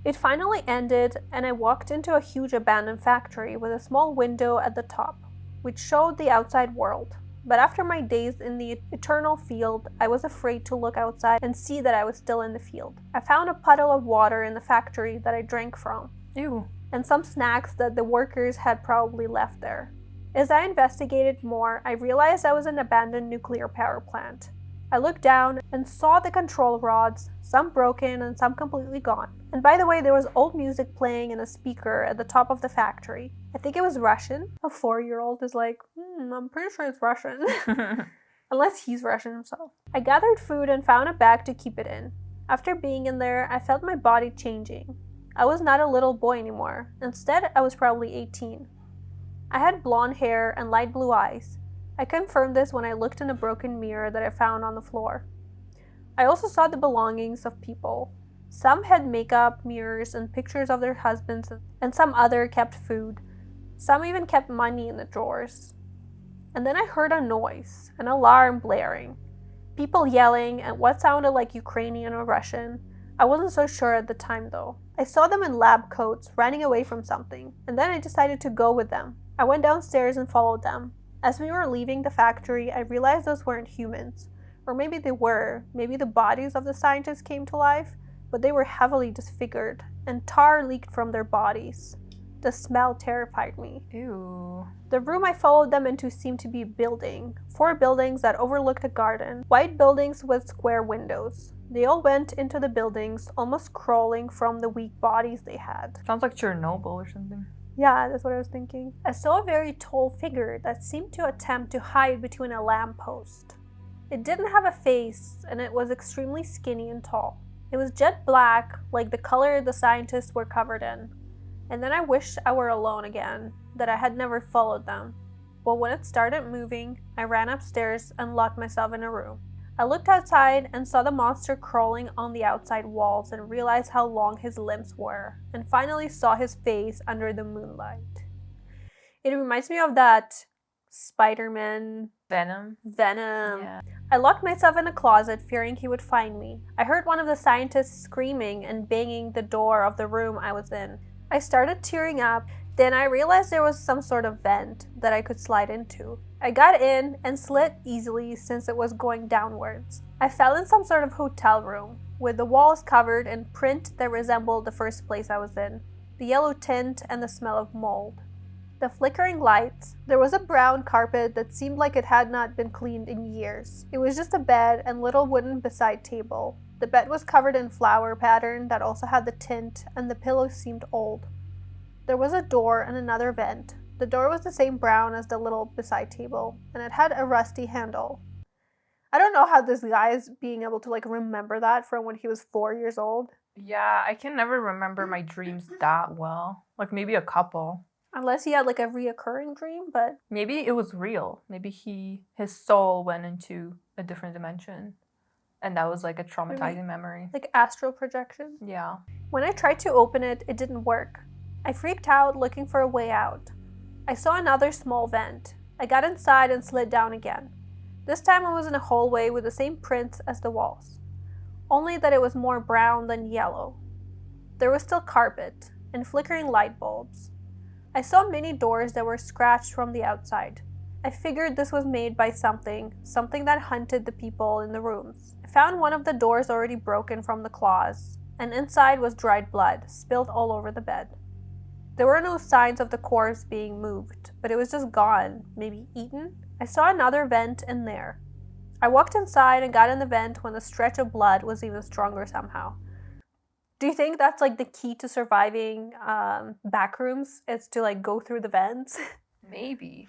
It finally ended and I walked into a huge abandoned factory with a small window at the top, which showed the outside world. But after my days in the eternal field, I was afraid to look outside and see that I was still in the field. I found a puddle of water in the factory that I drank from. Ew. And some snacks that the workers had probably left there. As I investigated more, I realized I was in an abandoned nuclear power plant. I looked down and saw the control rods, some broken and some completely gone. And by the way, there was old music playing in a speaker at the top of the factory. I think it was Russian. A 4-year-old is like, I'm pretty sure it's Russian. Unless he's Russian himself. I gathered food and found a bag to keep it in. After being in there, I felt my body changing. I was not a little boy anymore. Instead, I was probably 18. I had blonde hair and light blue eyes. I confirmed this when I looked in a broken mirror that I found on the floor. I also saw the belongings of people. Some had makeup, mirrors, and pictures of their husbands, and some other kept food. Some even kept money in the drawers. And then I heard a noise, an alarm blaring. People yelling and what sounded like Ukrainian or Russian. I wasn't so sure at the time though. I saw them in lab coats running away from something, and then I decided to go with them. I went downstairs and followed them. As we were leaving the factory, I realized those weren't humans. Or maybe they were. Maybe the bodies of the scientists came to life, but they were heavily disfigured, and tar leaked from their bodies. The smell terrified me. Ew. The room I followed them into seemed to be a building. 4 buildings that overlooked a garden. White buildings with square windows. They all went into the buildings, almost crawling from the weak bodies they had. Sounds like Chernobyl or something. Yeah, that's what I was thinking. I saw a very tall figure that seemed to attempt to hide between a lamppost. It didn't have a face, and it was extremely skinny and tall. It was jet black, like the color the scientists were covered in. And then I wished I were alone again, that I had never followed them. But when it started moving, I ran upstairs and locked myself in a room. I looked outside and saw the monster crawling on the outside walls and realized how long his limbs were, and finally saw his face under the moonlight. It reminds me of that Spider-Man Venom. Venom. I locked myself in a closet, fearing he would find me. I heard one of the scientists screaming and banging the door of the room I was in. I started tearing up. Then I realized there was some sort of vent that I could slide into. I got in and slid easily since it was going downwards. I fell in some sort of hotel room, with the walls covered in print that resembled the first place I was in. The yellow tint and the smell of mold. The flickering lights. There was a brown carpet that seemed like it had not been cleaned in years. It was just a bed and little wooden beside table. The bed was covered in flower pattern that also had the tint, and the pillows seemed old. There was a door and another vent. The door was the same brown as the little beside table, and it had a rusty handle. I don't know how this guy is being able to remember that from when he was 4 years old. Yeah, I can never remember my dreams that well. Maybe a couple. Unless he had a reoccurring dream, but maybe it was real. Maybe his soul went into a different dimension. And that was a traumatizing memory. Astral projection. Yeah. When I tried to open it, it didn't work. I freaked out looking for a way out. I saw another small vent. I got inside and slid down again. This time I was in a hallway with the same prints as the walls, only that it was more brown than yellow. There was still carpet and flickering light bulbs. I saw many doors that were scratched from the outside. I figured this was made by something that hunted the people in the rooms. I found one of the doors already broken from the claws, and inside was dried blood, spilled all over the bed. There were no signs of the corpse being moved, but it was just gone, maybe eaten. I saw another vent in there. I walked inside and got in the vent when the stretch of blood was even stronger somehow. Do you think that's the key to surviving backrooms, is to go through the vents? Maybe.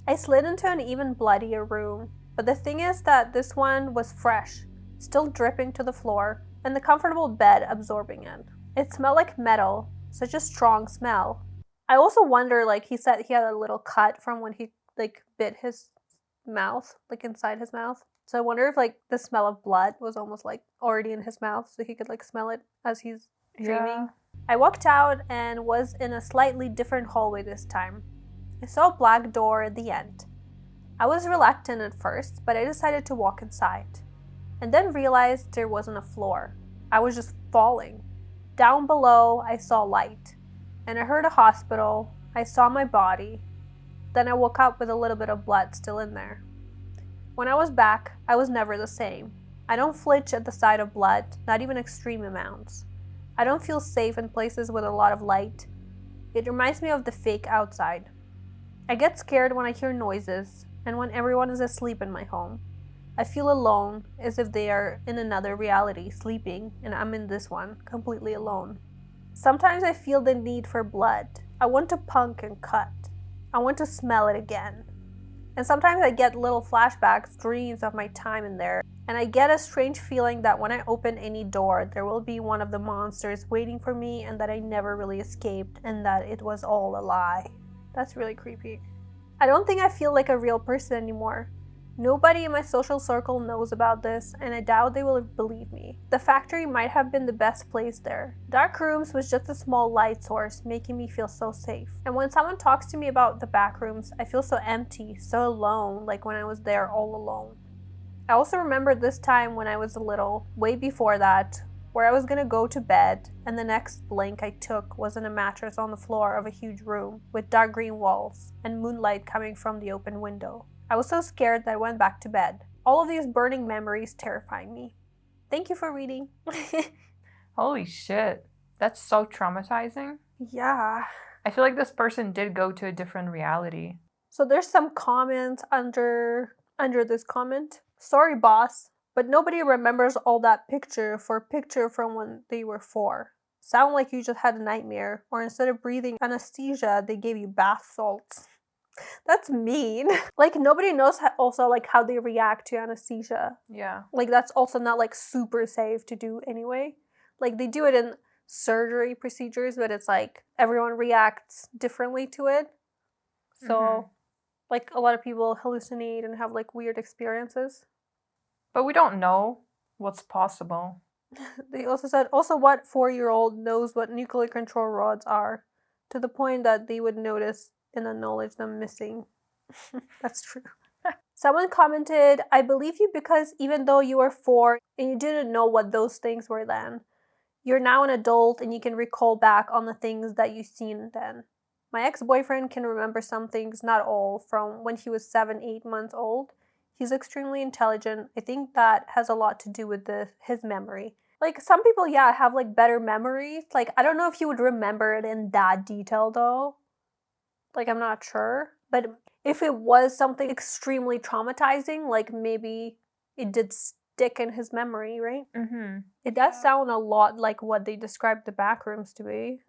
I slid into an even bloodier room, but the thing is that this one was fresh, still dripping to the floor, and the comfortable bed absorbing it. It smelled like metal, such a strong smell. I also wonder, he said he had a little cut from when he bit his mouth, inside his mouth. So I wonder if the smell of blood was almost already in his mouth, so he could smell it as he's dreaming. Yeah. I walked out and was in a slightly different hallway this time. I saw a black door at the end. I was reluctant at first, but I decided to walk inside, and then realized there wasn't a floor. I was just falling. Down below, I saw light, and I heard a hospital. I saw my body. Then I woke up with a little bit of blood still in there. When I was back, I was never the same. I don't flinch at the sight of blood, not even extreme amounts. I don't feel safe in places with a lot of light. It reminds me of the fake outside. I get scared when I hear noises, and when everyone is asleep in my home. I feel alone, as if they are in another reality, sleeping, and I'm in this one, completely alone. Sometimes I feel the need for blood. I want to punk and cut. I want to smell it again. And sometimes I get little flashbacks, dreams of my time in there, And I get a strange feeling that when I open any door, there will be one of the monsters waiting for me and that I never really escaped and that it was all a lie. That's really creepy. I don't think I feel like a real person anymore. Nobody in my social circle knows about this, and I doubt they will believe me. The factory might have been the best place there. Dark rooms was just a small light source, making me feel so safe. And when someone talks to me about the back rooms, I feel so empty, so alone, like when I was there all alone. I also remember this time when I was little, way before that, where I was gonna go to bed, and the next blink I took was in a mattress on the floor of a huge room with dark green walls and moonlight coming from the open window. I was so scared that I went back to bed. All of these burning memories terrifying me. Thank you for reading. Holy shit. That's so traumatizing. Yeah. I feel like this person did go to a different reality. So there's some comments under this comment. Sorry, boss, but nobody remembers all that picture from when they were 4. Sound like you just had a nightmare, or instead of breathing anesthesia, they gave you bath salts. That's mean. Like, nobody knows how they react to anesthesia. Yeah. Like, that's also not, like, super safe to do anyway. Like, they do it in surgery procedures, but it's, like, everyone reacts differently to it. So, like, a lot of people hallucinate and have, like, weird experiences. But we don't know what's possible. They also said, what 4-year-old knows what nuclear control rods are, to the point that they would notice and acknowledge them missing. That's true. Someone commented, I believe you because even though you were 4 and you didn't know what those things were then, you're now an adult and you can recall back on the things that you've seen then. My ex-boyfriend can remember some things, not all, from when he was 7-8 months old. He's extremely intelligent. I think that has a lot to do with his memory. Like, some people, have, like, better memories. Like, I don't know if you would remember it in that detail, though. Like, I'm not sure. But if it was something extremely traumatizing, like, maybe it did stick in his memory, right? It does sound a lot like what they described the backrooms to be.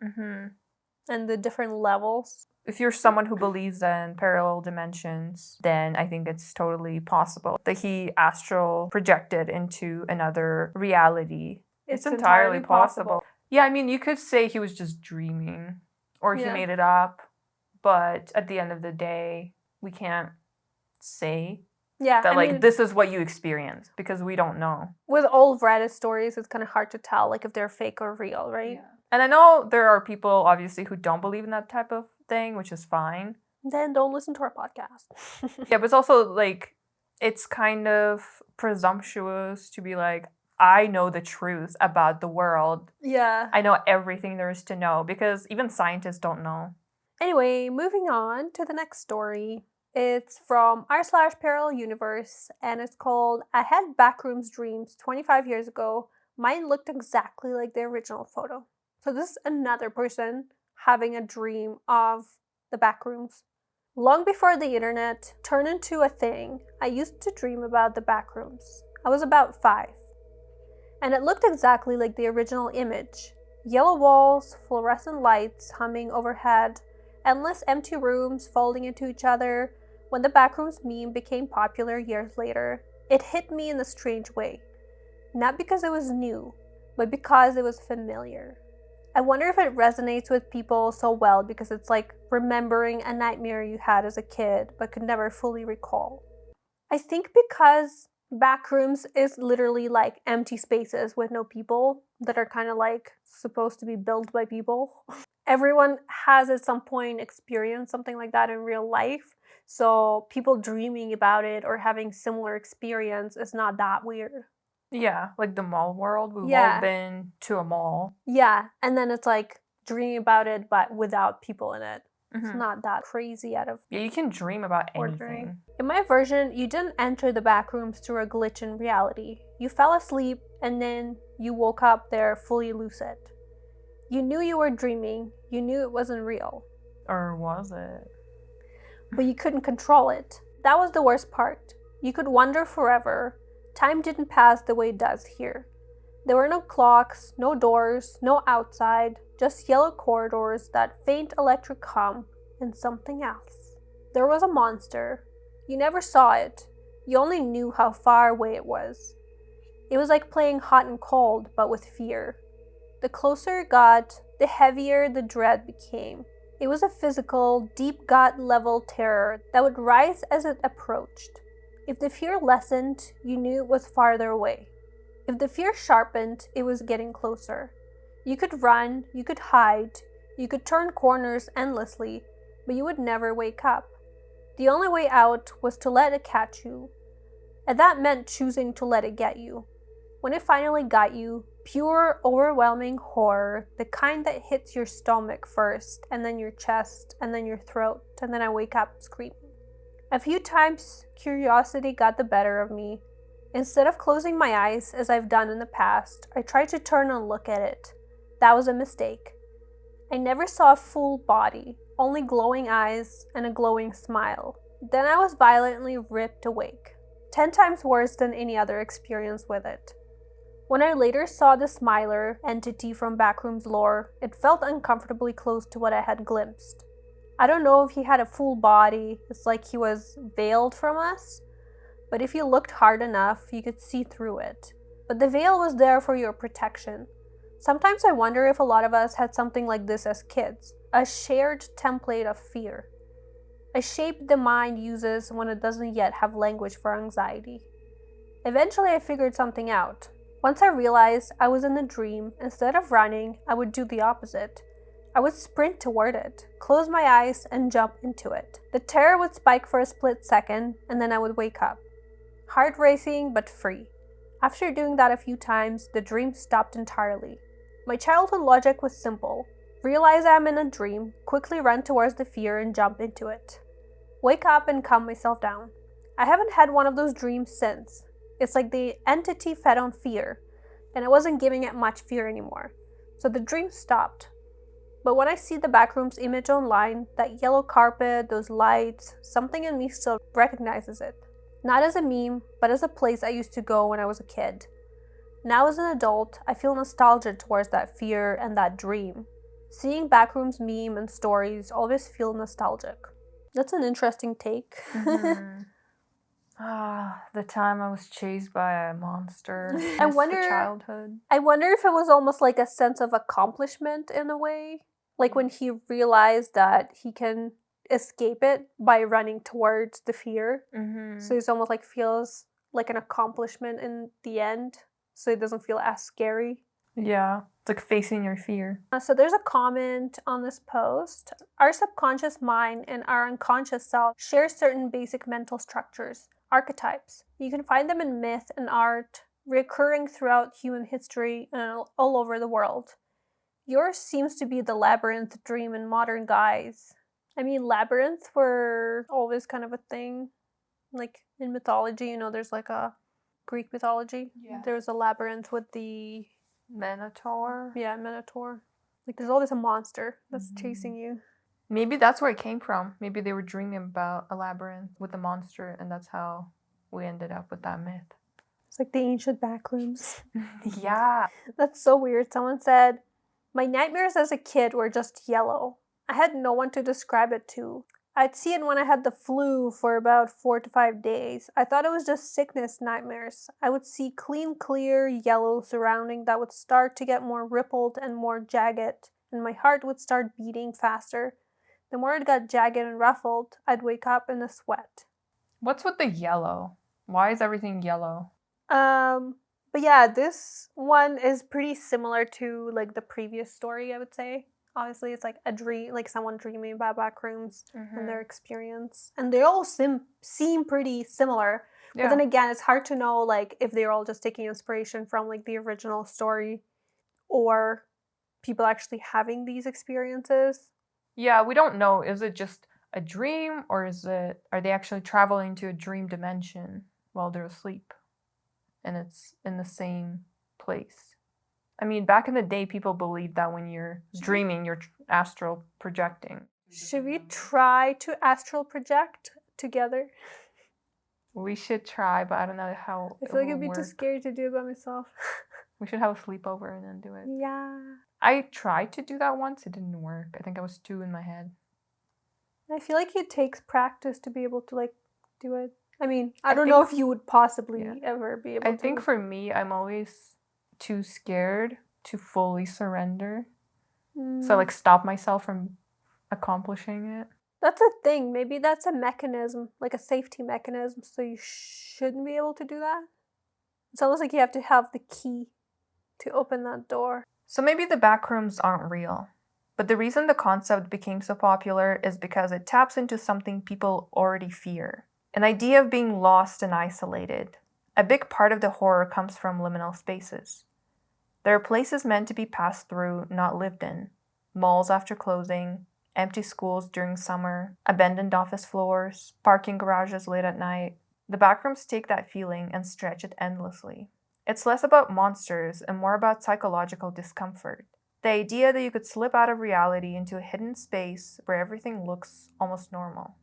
And the different levels. If you're someone who believes in parallel dimensions, then I think it's totally possible that he astral projected into another reality. It's entirely possible. Yeah, I mean, you could say he was just dreaming or he made it up, but at the end of the day, we can't say that this is what you experienced because we don't know. With all Reddit stories, it's kind of hard to tell like if they're fake or real, right? Yeah. And I know there are people obviously who don't believe in that type of thing, which is fine. Then don't listen to our podcast. Yeah, but it's also like it's kind of presumptuous to be like, I know the truth about the world. Yeah. I know everything there is to know because even scientists don't know. Anyway, moving on to the next story. It's from r/parallel universe and it's called I Had Backrooms Dreams 25 years ago. Mine looked exactly like the original photo. So this is another person having a dream of the backrooms. Long before the internet turned into a thing, I used to dream about the backrooms. I was about 5. And it looked exactly like the original image. Yellow walls, fluorescent lights humming overhead, endless empty rooms folding into each other. When the backrooms meme became popular years later, it hit me in a strange way. Not because it was new, but because it was familiar. I wonder if it resonates with people so well because it's like remembering a nightmare you had as a kid but could never fully recall. I think because backrooms is literally like empty spaces with no people that are kind of like supposed to be built by people. Everyone has at some point experienced something like that in real life. So people dreaming about it or having similar experience is not that weird. Yeah, like the mall world. We've all been to a mall. Yeah, and then it's like dreaming about it but without people in it. It's not that crazy out of... Yeah, you can dream about ordinary. anything. In my version, you didn't enter the backrooms through a glitch in reality. You fell asleep and then you woke up there fully lucid. You knew you were dreaming. You knew it wasn't real. Or was it? But you couldn't control it. That was the worst part. You could wander forever. Time didn't pass the way it does here. There were no clocks, no doors, no outside, just yellow corridors, that faint electric hum, and something else. There was a monster. You never saw it. You only knew how far away it was. It was like playing hot and cold, but with fear. The closer it got, the heavier the dread became. It was a physical, deep gut level terror that would rise as it approached. If the fear lessened, you knew it was farther away. If the fear sharpened, it was getting closer. You could run, you could hide, you could turn corners endlessly, but you would never wake up. The only way out was to let it catch you. And that meant choosing to let it get you. When it finally got you, pure, overwhelming horror, the kind that hits your stomach first, and then your chest, and then your throat, and then I wake up screaming. A few times, curiosity got the better of me. Instead of closing my eyes, as I've done in the past, I tried to turn and look at it. That was a mistake. I never saw a full body, only glowing eyes and a glowing smile. Then I was violently ripped awake, 10 times worse than any other experience with it. When I later saw the Smiler entity from Backrooms Lore, it felt uncomfortably close to what I had glimpsed. I don't know if he had a full body, it's like he was veiled from us, but if you looked hard enough, you could see through it. But the veil was there for your protection. Sometimes I wonder if a lot of us had something like this as kids, a shared template of fear, a shape the mind uses when it doesn't yet have language for anxiety. Eventually I figured something out. Once I realized I was in a dream, instead of running, I would do the opposite. I would sprint toward it, close my eyes, and jump into it. The terror would spike for a split second, and then I would wake up. Heart racing, but free. After doing that a few times, the dream stopped entirely. My childhood logic was simple. Realize I'm in a dream, quickly run towards the fear and jump into it. Wake up and calm myself down. I haven't had one of those dreams since. It's like the entity fed on fear, and I wasn't giving it much fear anymore. So the dream stopped. But when I see the Backrooms image online, that yellow carpet, those lights, something in me still recognizes it. Not as a meme, but as a place I used to go when I was a kid. Now as an adult, I feel nostalgia towards that fear and that dream. Seeing Backrooms meme and stories always feel nostalgic. That's an interesting take. The time I was chased by a monster. I Miss wonder- the childhood. I wonder if it was almost like a sense of accomplishment in a way. Like when he realized that he can escape it by running towards the fear. So it's almost like feels like an accomplishment in the end. So it doesn't feel as scary. Yeah, it's like facing your fear. So there's a comment on this post. Our subconscious mind and our unconscious self share certain basic mental structures, archetypes. You can find them in myth and art, recurring throughout human history and all over the world. Yours seems to be the labyrinth dream in modern guise. I mean, labyrinths were always kind of a thing. Like in mythology, there's like a Greek mythology. Yeah. There's a labyrinth with the Minotaur. Yeah, Minotaur. Like there's always a monster that's chasing you. Maybe that's where it came from. Maybe they were dreaming about a labyrinth with a monster, and that's how we ended up with that myth. It's like the ancient backrooms. Yeah. That's so weird. Someone said, my nightmares as a kid were just yellow. I had no one to describe it to. I'd see it when I had the flu for about 4 to 5 days. I thought it was just sickness nightmares. I would see clean, clear yellow surrounding that would start to get more rippled and more jagged, and my heart would start beating faster. The more it got jagged and ruffled, I'd wake up in a sweat. What's with the yellow? Why is everything yellow? But yeah, this one is pretty similar to like the previous story, I would say. Obviously, it's like a dream, like someone dreaming about backrooms and their experience. And they all seem pretty similar. Yeah. But then again, it's hard to know like if they're all just taking inspiration from like the original story or people actually having these experiences. Yeah, we don't know. Is it just a dream, or are they actually traveling to a dream dimension while they're asleep? And it's in the same place. I mean, back in the day, people believed that when you're dreaming, you're astral projecting. Should we try to astral project together? We should try, but I don't know how I feel like it it'd be will too work. scary to do it by myself. We should have a sleepover and then do it. Yeah. I tried to do that once. It didn't work. I think I was too in my head. I feel like it takes practice to be able to like do it. I mean, I don't know if you would possibly Yeah. ever be able to. I think for me, I'm always too scared to fully surrender. So, like, stop myself from accomplishing it. That's a thing. Maybe that's a mechanism, like a safety mechanism, so you shouldn't be able to do that. It's almost like you have to have the key to open that door. So maybe the backrooms aren't real. But the reason the concept became so popular is because it taps into something people already fear. An idea of being lost and isolated. A big part of the horror comes from liminal spaces. There are places meant to be passed through, not lived in. Malls after closing, empty schools during summer, abandoned office floors, parking garages late at night. The backrooms take that feeling and stretch it endlessly. It's less about monsters and more about psychological discomfort. The idea that you could slip out of reality into a hidden space where everything looks almost normal,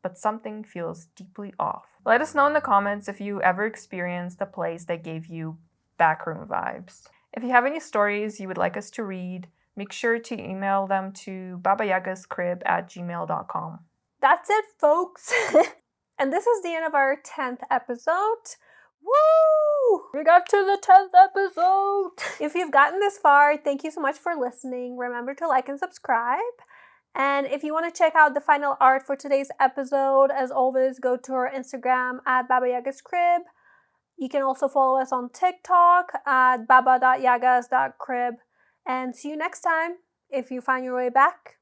but something feels deeply off. Let us know in the comments if you ever experienced a place that gave you backroom vibes. If you have any stories you would like us to read, make sure to email them to babayagascrib@gmail.com. That's it, folks. And this is the end of our 10th episode. Woo! We got to the 10th episode. If you've gotten this far, thank you so much for listening. Remember to like and subscribe. And if you want to check out the final art for today's episode, as always, go to our Instagram at babayagascrib. You can also follow us on TikTok at baba.yagas.crib. And see you next time if you find your way back.